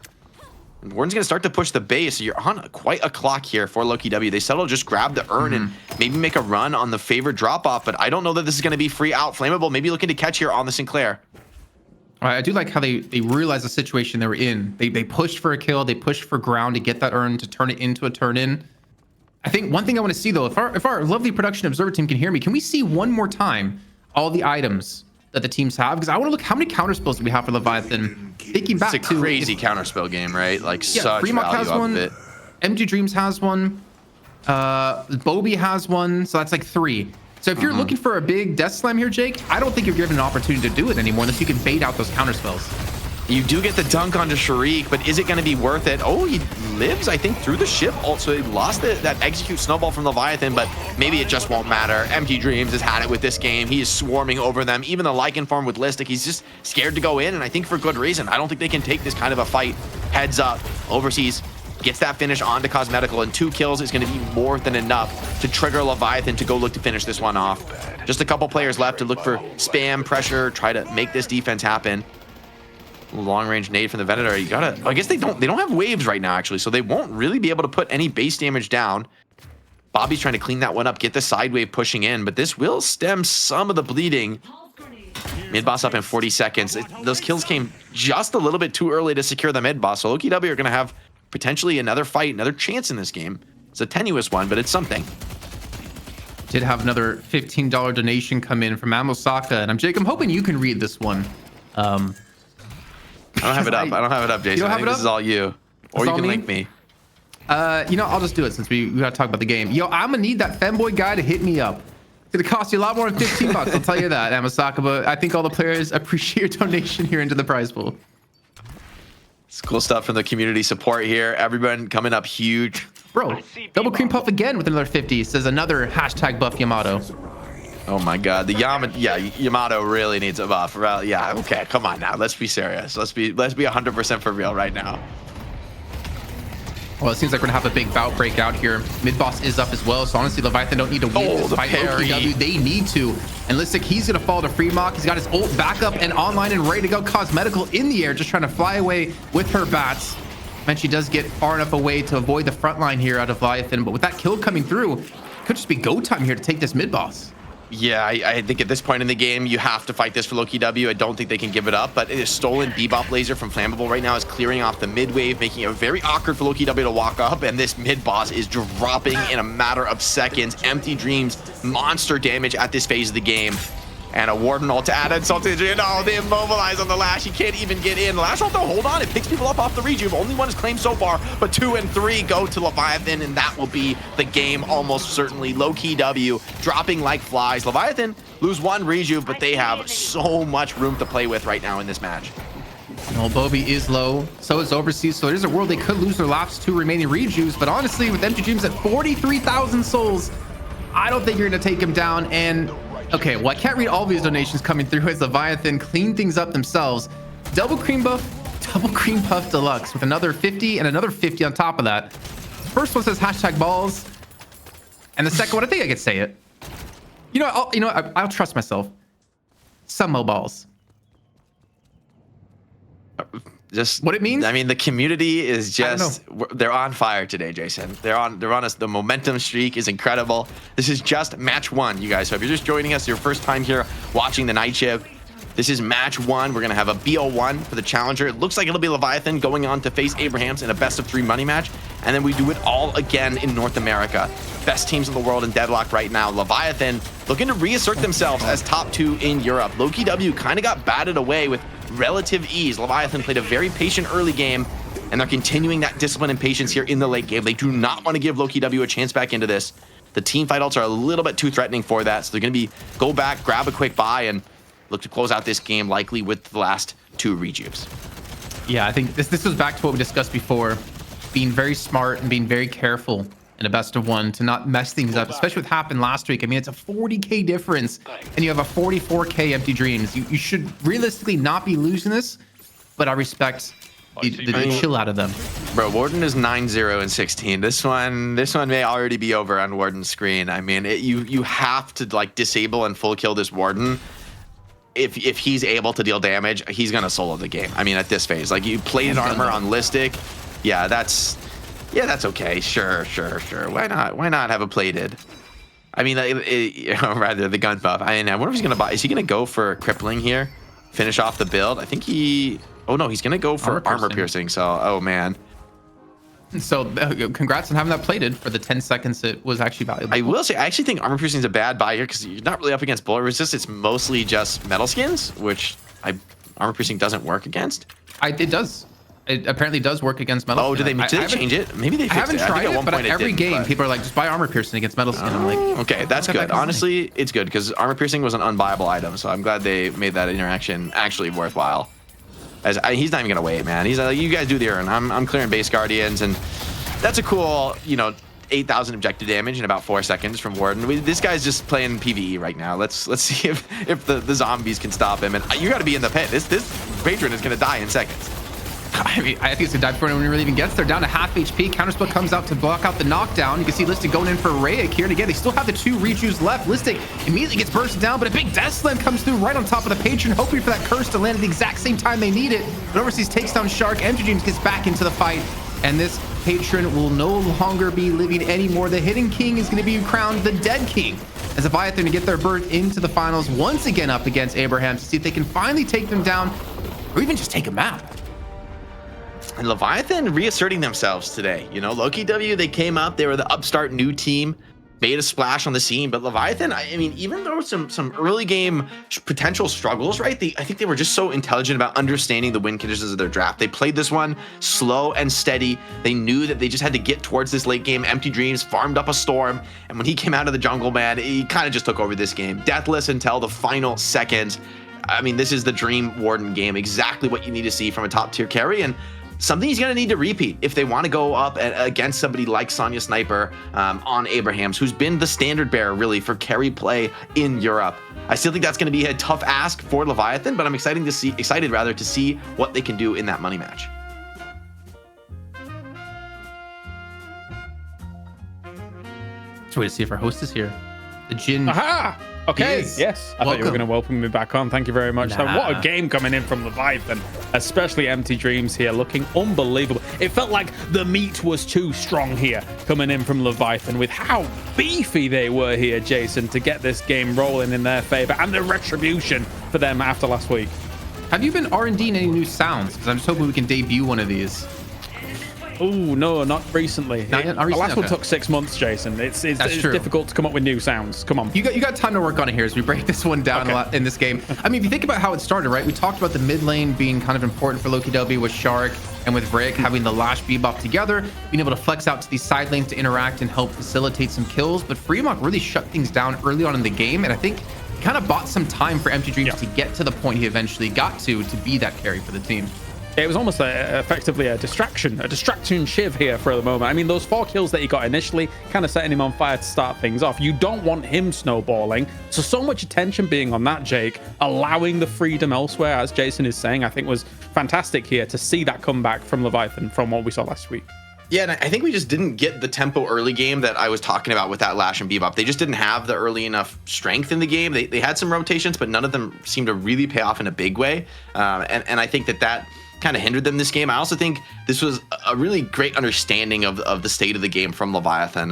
And Warden's going to start to push the base. So you're on quite a clock here for Lowkey W. They settle just grab the urn and maybe make a run on the favorite drop-off, but I don't know that this is going to be free out. Flammable maybe looking to catch here on the Sinclair. All right, I do like how they realized the situation they were in. They pushed for a kill. They pushed for ground to get that urn to turn it into a turn-in. I think one thing I want to see, though, if our lovely production observer team can hear me, can we see one more time all the items that the teams have? Because I want to look how many counter spells do we have for Leviathan. Thinking back it's a crazy counter spell game, right? Like, yeah, such Fremont value has off one. of it. MG Dreams has one. Bobby has one. So that's like 3. So if you're looking for a big death slam here, Jake, I don't think you're given an opportunity to do it anymore unless you can bait out those counter spells. You do get the dunk onto sharyk, but is it going to be worth it? Oh, he lives, I think, through the ship. Also, he lost that execute snowball from Leviathan, but maybe it just won't matter. Empty Dreams has had it with this game. He is swarming over them. Even the Lycan farm with lystic, he's just scared to go in, and I think for good reason. I don't think they can take this kind of a fight. Heads up. Overseas gets that finish onto Cosmetical, and 2 kills is going to be more than enough to trigger Leviathan to go look to finish this one off. Just a couple players left to look for spam, pressure, try to make this defense happen. Long range nade from the Venator. You gotta, I guess they don't have waves right now, actually, so they won't really be able to put any base damage down. Bobby's trying to clean that one up, get the side wave pushing in, but this will stem some of the bleeding. Mid boss up in 40 seconds. Those kills came just a little bit too early to secure the mid boss, so Lowkey W are gonna have potentially another fight, another chance in this game. It's a tenuous one, but it's something. Did have another $15 donation come in from Amosaka, and I'm hoping you can read this one. I don't have it up. I don't have it up, Jason. I think this is all you. Or you can link me. You know, I'll just do it since we got to talk about the game. Yo, I'm going to need that femboy guy to hit me up. It's going to cost you a lot more than 15 bucks. I'll tell you that, Amasaka. But I think all the players appreciate your donation here into the prize pool. It's cool stuff from the community support here. Everyone coming up huge. Bro, double cream puff again with another 50. Says another hashtag buff Yamato. Oh my god, the Yamato really needs a buff. Yeah, okay, come on now. Let's be serious. Let's be 100% for real right now. Well, it seems like we're gonna have a big bout break out here. Mid boss is up as well, so honestly, Leviathan don't need to win this fight. Lowkey W, they need to. And lystic, he's gonna fall to free mock. He's got his ult back up and online and ready to go. Cosmetical in the air, just trying to fly away with her bats. And she does get far enough away to avoid the front line here out of Leviathan, but with that kill coming through, it could just be go time here to take this mid boss. Yeah, I think at this point in the game, you have to fight this for Lowkey W. I don't think they can give it up, but it is stolen bebop laser from Flammable right now is clearing off the mid wave, making it very awkward for Lowkey W to walk up, and this mid boss is dropping in a matter of seconds. Empty Dreams, monster damage at this phase of the game. And a Warden ult to add insult to injury. No, they immobilize on the Lash. He can't even get in. Lash ult, though, hold on. It picks people up off the rejuve. Only one is claimed so far, but 2 and 3 go to Leviathan, and that will be the game almost certainly. Lowkey W dropping like flies. Leviathan lose 1 rejuve, but they have so much room to play with right now in this match. Well, Bobby is low, so is Overseas, so there's a world they could lose their last 2 remaining rejuves, but honestly, with Empty Dreams at 43,000 souls, I don't think you're going to take him down. And okay, well, I can't read all of these donations coming through as Leviathan clean things up themselves. Double cream buff deluxe with another 50 and another 50 on top of that. First one says #balls, and the second one, I think I could say it. I'll trust myself. Some mo balls. Just what it means? I mean, the community is just, they're on fire today, Jason. They're on the momentum streak is incredible. This is just match 1, you guys. So if you're just joining us, your first time here watching the night shift, this is match 1. We're going to have a BO1 for the challenger. It looks like it'll be Leviathan going on to face Abrahams in a best of 3 money match. And then we do it all again in North America. Best teams in the world in Deadlock right now. Leviathan looking to reassert themselves as top 2 in Europe. Lowkey W kind of got batted away with relative ease. Leviathan played a very patient early game, and they're continuing that discipline and patience here in the late game. They do not want to give Lowkey W a chance back into this. The team fight ults are a little bit too threatening for that, so they're going to go back, grab a quick buy, and look to close out this game likely with the last 2 rejuves. Yeah, I think this goes back to what we discussed before, being very smart and being very careful in a best of 1 to not mess things up, especially what happened last week. I mean, it's a 40k difference and you have a 44k Empty Dreams. You should realistically not be losing this, but I respect the chill out of them. Bro, Warden is 9-0 and 16. This one may already be over on Warden's screen. I mean, you have to like disable and full kill this Warden. If he's able to deal damage, he's gonna solo the game. I mean, at this phase, like you plated armor on lystic, yeah, that's okay. Sure. Why not have a plated? I mean, rather the gun buff. I mean, I wonder if he's gonna buy. Is he gonna go for crippling here? Finish off the build. I think he. Oh no, he's gonna go for armor piercing. So, oh man. So, congrats on having that plated for the 10 seconds. It was actually valuable. I will say, I actually think armor piercing is a bad buy here because you're not really up against bullet resist. It's mostly just metal skins, which armor piercing doesn't work against. It does. It apparently does work against metal skin. Did they change it? Maybe they fixed it. I haven't tried it, but at every game, people are like, just buy armor piercing against metal skin. I'm like, okay, that's good. Honestly, it's good because armor piercing was an unbuyable item, so I'm glad they made that interaction actually worthwhile. He's not even gonna wait, man. He's like, you guys do the urn. I'm clearing base guardians, and that's a cool, 8,000 objective damage in about 4 seconds from Warden. This guy's just playing PvE right now. Let's see if the zombies can stop him. And you got to be in the pit. This patron is gonna die in seconds. I mean, I think it's gonna die before anyone really even gets there. Down to half HP. Counterspell comes out to block out the knockdown. You can see Lystic going in for Rayek here. And again, they still have the 2 rejuves left. Lystic immediately gets bursted down, but a big death slam comes through right on top of the patron, hoping for that curse to land at the exact same time they need it. But Overseas takes down sharyk. Empty Dreams gets back into the fight, and this patron will no longer be living anymore. The Hidden King is going to be crowned the Dead King, as Leviathan to get their berth into the finals once again up against Abraham to see if they can finally take them down, or even just take a map. And Leviathan reasserting themselves today. Lowkey W, they came up, they were the upstart new team, made a splash on the scene. But Leviathan, I mean, even though some early game potential struggles, right? I think they were just so intelligent about understanding the win conditions of their draft. They played this one slow and steady. They knew that they just had to get towards this late game. Empty Dreams farmed up a storm, and when he came out of the jungle, man, he kind of just took over this game. Deathless until the final seconds. I mean, this is the dream Warden game. Exactly what you need to see from a top tier carry, and something he's going to need to repeat if they want to go up against somebody like Sonya Sniper on Abrahams, who's been the standard bearer really for carry play in Europe. I still think that's going to be a tough ask for Leviathan, but I'm excited to see what they can do in that money match. Let's wait to see if our host is here. The Jin. Aha! Okay, yes. I thought you were going to welcome me back on. Thank you very much. So what a game coming in from Leviathan, especially Empty Dreams here, looking unbelievable. It felt like the meat was too strong here coming in from Leviathan with how beefy they were here, Jason, to get this game rolling in their favor and the retribution for them after last week. Have you been R&D'ing any new sounds? Because I'm just hoping we can debut one of these. Oh, no, not recently. Not the last one took 6 months, Jason. It's difficult to come up with new sounds. Come on. You got time to work on it here as we break this one down a lot in this game. I mean, if you think about how it started, right? We talked about the mid lane being kind of important for Lowkey W with sharyk and with Rick having the Lash Bebop together, being able to flex out to these side lanes to interact and help facilitate some kills. But Fremont really shut things down early on in the game. And I think he kind of bought some time for Empty Dreams to get to the point he eventually got to be that carry for the team. It was almost effectively a distraction shiv here for the moment. I mean, those 4 kills that he got initially, kind of setting him on fire to start things off. You don't want him snowballing. So much attention being on that, Jake, allowing the freedom elsewhere, as Jason is saying, I think was fantastic here to see that comeback from Leviathan from what we saw last week. Yeah, and I think we just didn't get the tempo early game that I was talking about with that Lash and Bebop. They just didn't have the early enough strength in the game. They had some rotations, but none of them seemed to really pay off in a big way. And I think that kind of hindered them this game. I also think this was a really great understanding of the state of the game from Leviathan.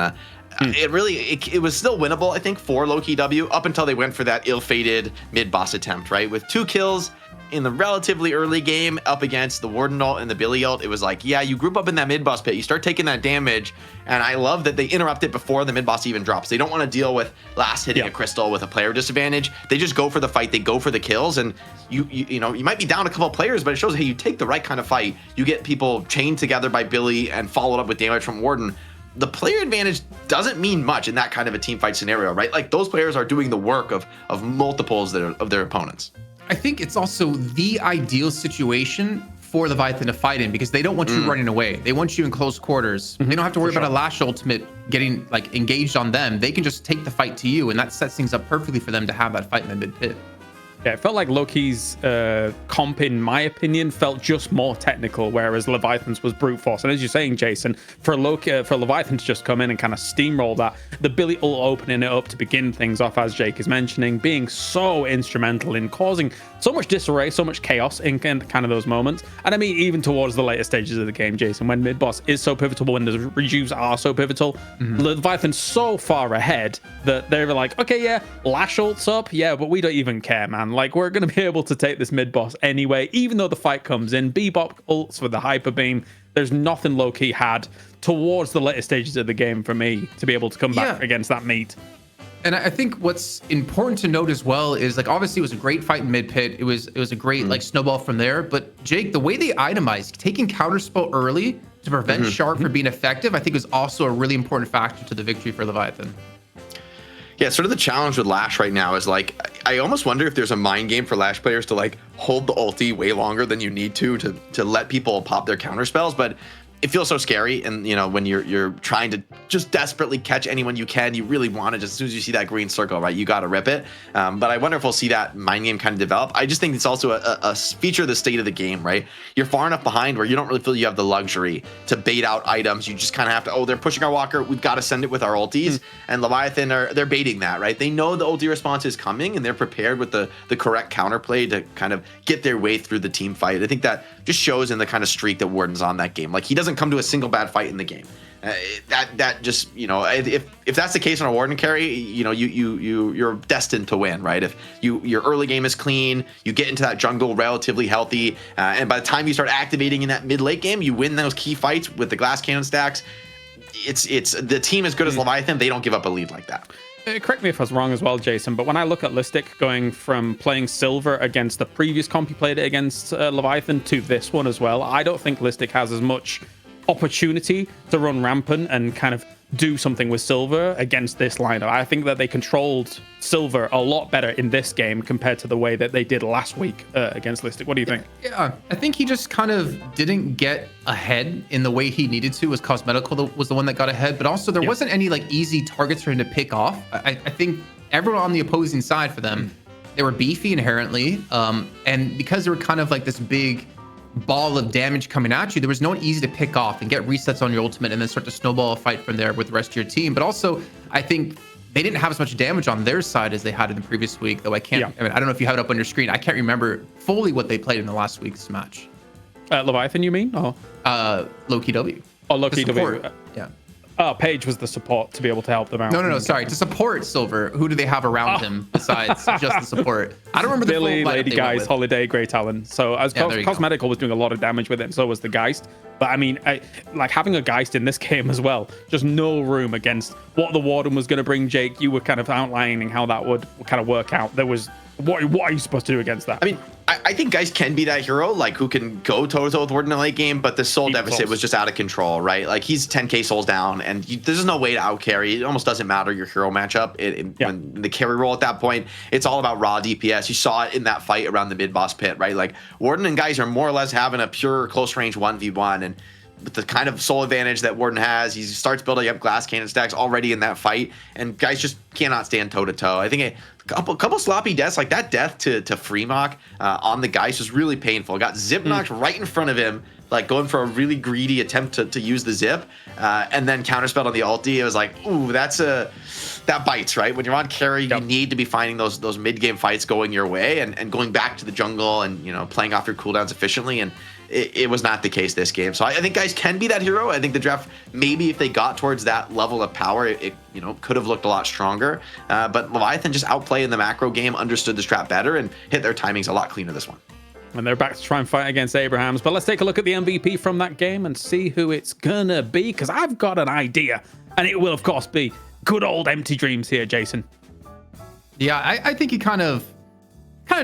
It was still winnable, I think, for Lowkey W up until they went for that ill-fated mid-boss attempt, right? With 2 kills in the relatively early game up against the Warden ult and the Billy ult, it was like, yeah, you group up in that mid-boss pit, you start taking that damage, and I love that they interrupt it before the mid-boss even drops. They don't want to deal with last hitting a crystal with a player disadvantage. They just go for the fight, they go for the kills, and you know, you might be down a couple of players, but it shows, hey, you take the right kind of fight, you get people chained together by Billy and followed up with damage from Warden. The player advantage doesn't mean much in that kind of a team fight scenario, right? Like, those players are doing the work of multiples of their opponents. I think it's also the ideal situation for Leviathan to fight in because they don't want you running away. They want you in close quarters. They don't have to worry about a Lash ultimate getting like engaged on them. They can just take the fight to you, and that sets things up perfectly for them to have that fight in the mid pit. Yeah, it felt like Lowkey's comp, in my opinion, felt just more technical, whereas Leviathan's was brute force. And as you're saying, Jason, for Leviathan to just come in and kind of steamroll that, the Billy ult opening it up to begin things off, as Jake is mentioning, being so instrumental in causing so much disarray, so much chaos in kind of those moments. And I mean, even towards the later stages of the game, Jason, when mid-boss is so pivotal, when the rejuves are so pivotal, Leviathan's so far ahead that they were like, okay, yeah, Lash ult's up, yeah, but we don't even care, man. Like, we're going to be able to take this mid-boss anyway, even though the fight comes in. Bebop ults for the hyper beam. There's nothing Lowkey had towards the later stages of the game for me to be able to come back against that meat. And I think what's important to note as well is, like, obviously it was a great fight in mid pit. It was a great like snowball from there. But Jake, the way they itemized, taking counterspell early to prevent sharyk from being effective, I think was also a really important factor to the victory for Leviathan. Yeah, sort of the challenge with Lash right now is, like, I almost wonder if there's a mind game for Lash players to, like, hold the ulti way longer than you need to let people pop their counter spells, but it feels so scary. And, you know, when you're trying to just desperately catch anyone you can, you really want to, just as soon as you see that green circle, right, you got to rip it. But I wonder if we'll see that mind game kind of develop. I just think it's also a feature of the state of the game, right? You're far enough behind where you don't really feel you have the luxury to bait out items. You just kind of have to, oh, they're pushing our walker, we've got to send it with our ultis. And Leviathan, they're baiting that, right? They know the ulti response is coming, and they're prepared with the correct counterplay to kind of get their way through the team fight. I think that just shows in the kind of streak that Warden's on that game. Like, he doesn't come to a single bad fight in the game. That just, you know, if that's the case on a Warden carry, you know, you're destined to win, right? If your early game is clean, you get into that jungle relatively healthy, and by the time you start activating in that mid late game, you win those key fights with the glass cannon stacks. It's the team as good as Leviathan, they don't give up a lead like that. Correct me if I was wrong as well, Jason, but when I look at lystic going from playing silver against the previous comp he played it against Leviathan to this one as well, I don't think lystic has as much opportunity to run rampant and kind of do something with silver against this lineup. I think that they controlled silver a lot better in this game compared to the way that they did last week against lystic. What do you think? Yeah, I think he just kind of didn't get ahead in the way he needed to. Was Cosmetical was the one that got ahead, but also there wasn't any like easy targets for him to pick off. I think everyone on the opposing side for them, they were beefy inherently, and because they were kind of like this big ball of damage coming at you, there was no one easy to pick off and get resets on your ultimate and then start to snowball a fight from there with the rest of your team. But also, I think they didn't have as much damage on their side as they had in the previous week, though I don't know if you have it up on your screen. I can't remember fully what they played in the last week's match. Leviathan, you mean? Or Lowkey W. Oh, Lowkey W. Yeah. Paige was the support to be able to help them out. No, sorry. To support Silver, who do they have around him besides just the support? I don't remember the Billy, full Lady Geist, Holiday, Grey Talon. So as Cosmetical was doing a lot of damage with it, and so was the Geist. But I mean, like having a Geist in this game as well, just no room against what the Warden was going to bring. Jake, you were kind of outlining how that would kind of work out. There was what are you supposed to do against that? I mean, I think Geist can be that hero, like who can go toe-to-toe with Warden in the late game, but the soul deficit was just out of control, right? Like he's 10k souls down, and there's no way to out-carry. It almost doesn't matter your hero matchup. When the carry role at that point, it's all about raw DPS. You saw it in that fight around the mid-boss pit, right? Like Warden and Geist are more or less having a pure close-range 1v1, and with the kind of soul advantage that Warden has, he starts building up glass cannon stacks already in that fight, and guys just cannot stand toe-to-toe. I think a couple sloppy deaths, like that death to Freemock on the Geist was really painful. Got zip knocked right in front of him, like going for a really greedy attempt to use the zip, and then counterspelled on the ulti. It was like, ooh, that bites, right? When you're on carry, you need to be finding those mid-game fights going your way and going back to the jungle and playing off your cooldowns efficiently. And it was not the case this game. So I think guys can be that hero. I think the draft, maybe if they got towards that level of power, it could have looked a lot stronger. But Leviathan just outplayed in the macro game, understood the strat better, and hit their timings a lot cleaner this one. And they're back to try and fight against Abrahams. But let's take a look at the MVP from that game and see who it's gonna be, because I've got an idea. And it will, of course, be good old Empty Dreams here, Jason. Yeah, I think he kind of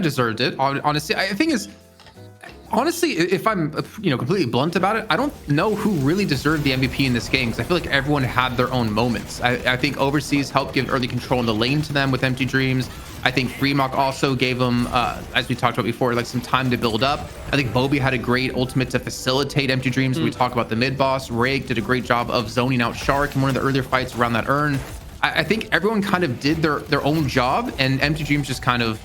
deserved it, honestly. I think honestly, if I'm completely blunt about it, I don't know who really deserved the MVP in this game, because I feel like everyone had their own moments. I think Overseas helped give early control in the lane to them with Empty Dreams. I think Freemock also gave them, as we talked about before, like some time to build up. I think Bobby had a great ultimate to facilitate Empty Dreams. We talk about the mid boss. Rake did a great job of zoning out sharyk in one of the earlier fights around that urn. I think everyone kind of did their own job, and Empty Dreams just kind of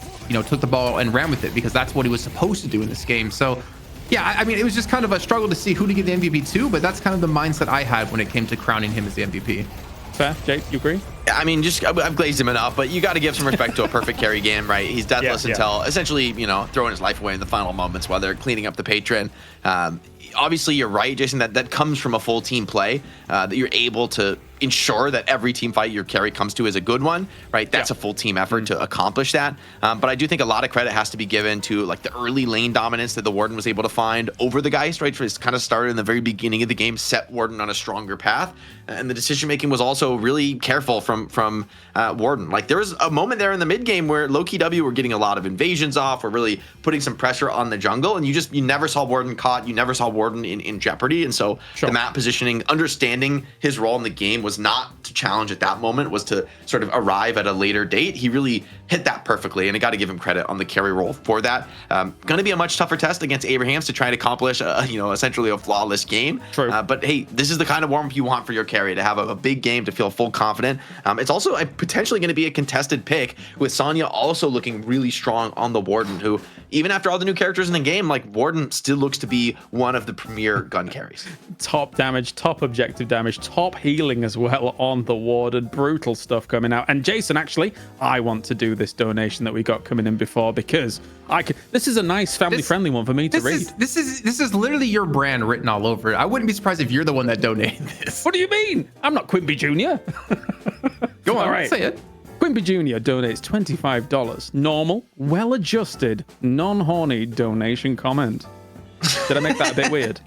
took the ball and ran with it, because that's what he was supposed to do in this game. So yeah, I mean, it was just kind of a struggle to see who to give the MVP to, but that's kind of the mindset I had when it came to crowning him as the MVP. Fair. Jake, you agree? I mean, I've glazed him enough, but you got to give some respect to a perfect carry game, right? He's deathless until essentially, throwing his life away in the final moments while they're cleaning up the patron. Obviously, you're right, Jason, that comes from a full team play, that you're able to ensure that every team fight your carry comes to is a good one, right? That's a full team effort to accomplish that. But I do think a lot of credit has to be given to like the early lane dominance that the Warden was able to find over the Geist, right? It's kind of started in the very beginning of the game, set Warden on a stronger path. And the decision making was also really careful from Warden. Like there was a moment there in the mid game where Lowkey W were getting a lot of invasions off, were really putting some pressure on the jungle, and you never saw Warden caught, you never saw Warden in jeopardy. And so the map positioning, understanding his role in the game was not to challenge at that moment, was to sort of arrive at a later date. He really hit that perfectly, and I got to give him credit on the carry role for that. Going to be a much tougher test against Abrahams to try to accomplish essentially a flawless game. True. But hey, this is the kind of warm-up you want for your carry, to have a big game, to feel full confident. It's also potentially going to be a contested pick, with Sonya also looking really strong on the Warden, who even after all the new characters in the game, like Warden still looks to be one of the premier gun carries. Top damage, top objective damage, top healing as well on the Warden. Brutal stuff coming out. And Jason, actually, I want to do this donation that we got coming in before, because this is a nice family-friendly one for me to read. This is literally your brand written all over it. I wouldn't be surprised if you're the one that donated this. What do you mean? I'm not Quimby Jr. Go on, all right. Say it. Quimby Jr. donates $25. Normal, well-adjusted, non-horny donation comment. Did I make that a bit weird?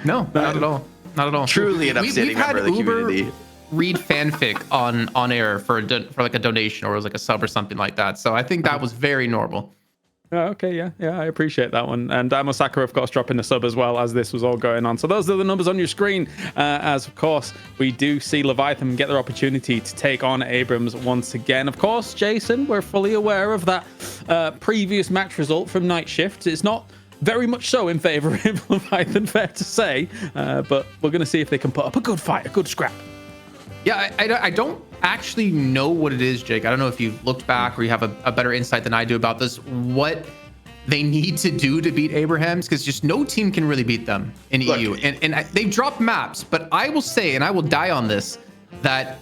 No, not at all. Not at all. Truly an upstanding member of the community. Read fanfic on air for like a donation, or it was like a sub or something like that. So I think that was very normal. Okay, yeah, I appreciate that one. And Masaka, of course, dropping the sub as well as this was all going on. So those are the numbers on your screen, as, of course, we do see Leviathan get their opportunity to take on Abrams once again. Of course, Jason, we're fully aware of that previous match result from Night Shift. It's not very much so in favor of Leviathan, fair to say, but we're going to see if they can put up a good fight, a good scrap. Yeah, I don't actually know what it is, Jake. I don't know if you've looked back or you have a better insight than I do about this. What they need to do to beat Abraham's, because just no team can really beat them in EU. And they've dropped maps, but I will say, and I will die on this, that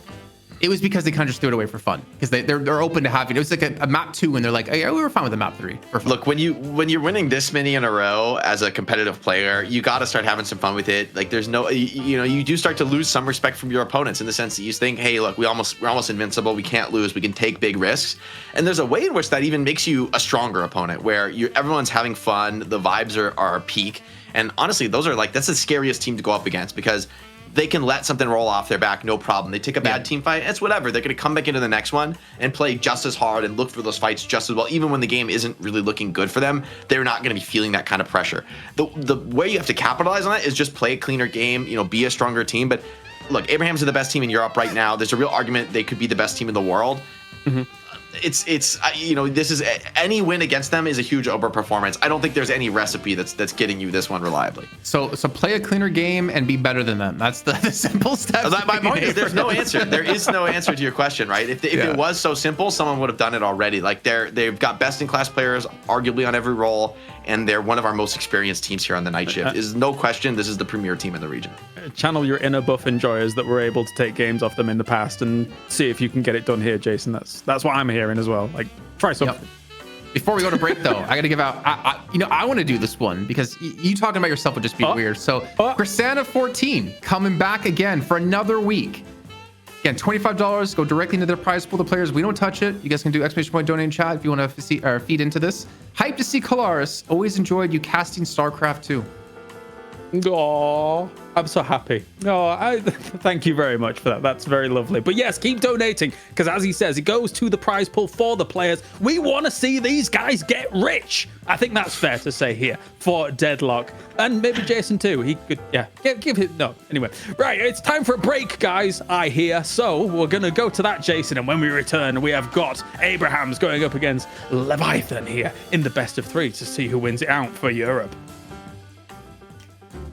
it was because they kind of just threw it away for fun, because they're open to having it. It was like a map 2, and they're like, oh, yeah, we were fine with the map 3. Look, when you're winning this many in a row as a competitive player, you got to start having some fun with it. Like, there's no, you do start to lose some respect from your opponents, in the sense that you think, hey, look, we're almost invincible. We can't lose. We can take big risks. And there's a way in which that even makes you a stronger opponent, where everyone's having fun. The vibes are peak. And honestly, that's the scariest team to go up against, because they can let something roll off their back, no problem. They take a bad team fight, it's whatever. They're going to come back into the next one and play just as hard and look for those fights just as well. Even when the game isn't really looking good for them, they're not going to be feeling that kind of pressure. The way you have to capitalize on it is just play a cleaner game, be a stronger team. But look, Abraham's are the best team in Europe right now. There's a real argument they could be the best team in the world. Mm-hmm. This is, any win against them is a huge overperformance. I don't think there's any recipe that's getting you this one reliably. So play a cleaner game and be better than them. That's the simple steps. My point is, there's no answer. There is no answer to your question, right? If it was so simple, someone would have done it already. Like, they've got best in class players, arguably on every role, and they're one of our most experienced teams here on the night shift. Is no question. This is the premier team in the region. Channel your inner buff enjoyers that were able to take games off them in the past, and see if you can get it done here, Jason. That's what I'm hearing as well. Like, try something. Yep. Before we go to break, though, I got to give out. I want to do this one, because you talking about yourself would just be weird. So, Chrisana14 coming back again for another week. Again, $25 go directly into their prize pool. The players, we don't touch it. You guys can do exclamation point donate in chat if you want to see or feed into this. Hype to see Kalaris. Always enjoyed you casting StarCraft 2. Oh, I'm so happy. No, thank you very much for that. That's very lovely. But yes, keep donating, because as he says, it goes to the prize pool for the players. We want to see these guys get rich. I think that's fair to say here for Deadlock, and maybe Jason too. He could, give it. No, anyway, right. It's time for a break, guys. I hear. So we're gonna go to that, Jason, and when we return, we have got Abraham's going up against Leviathan here in the best of 3 to see who wins it out for Europe.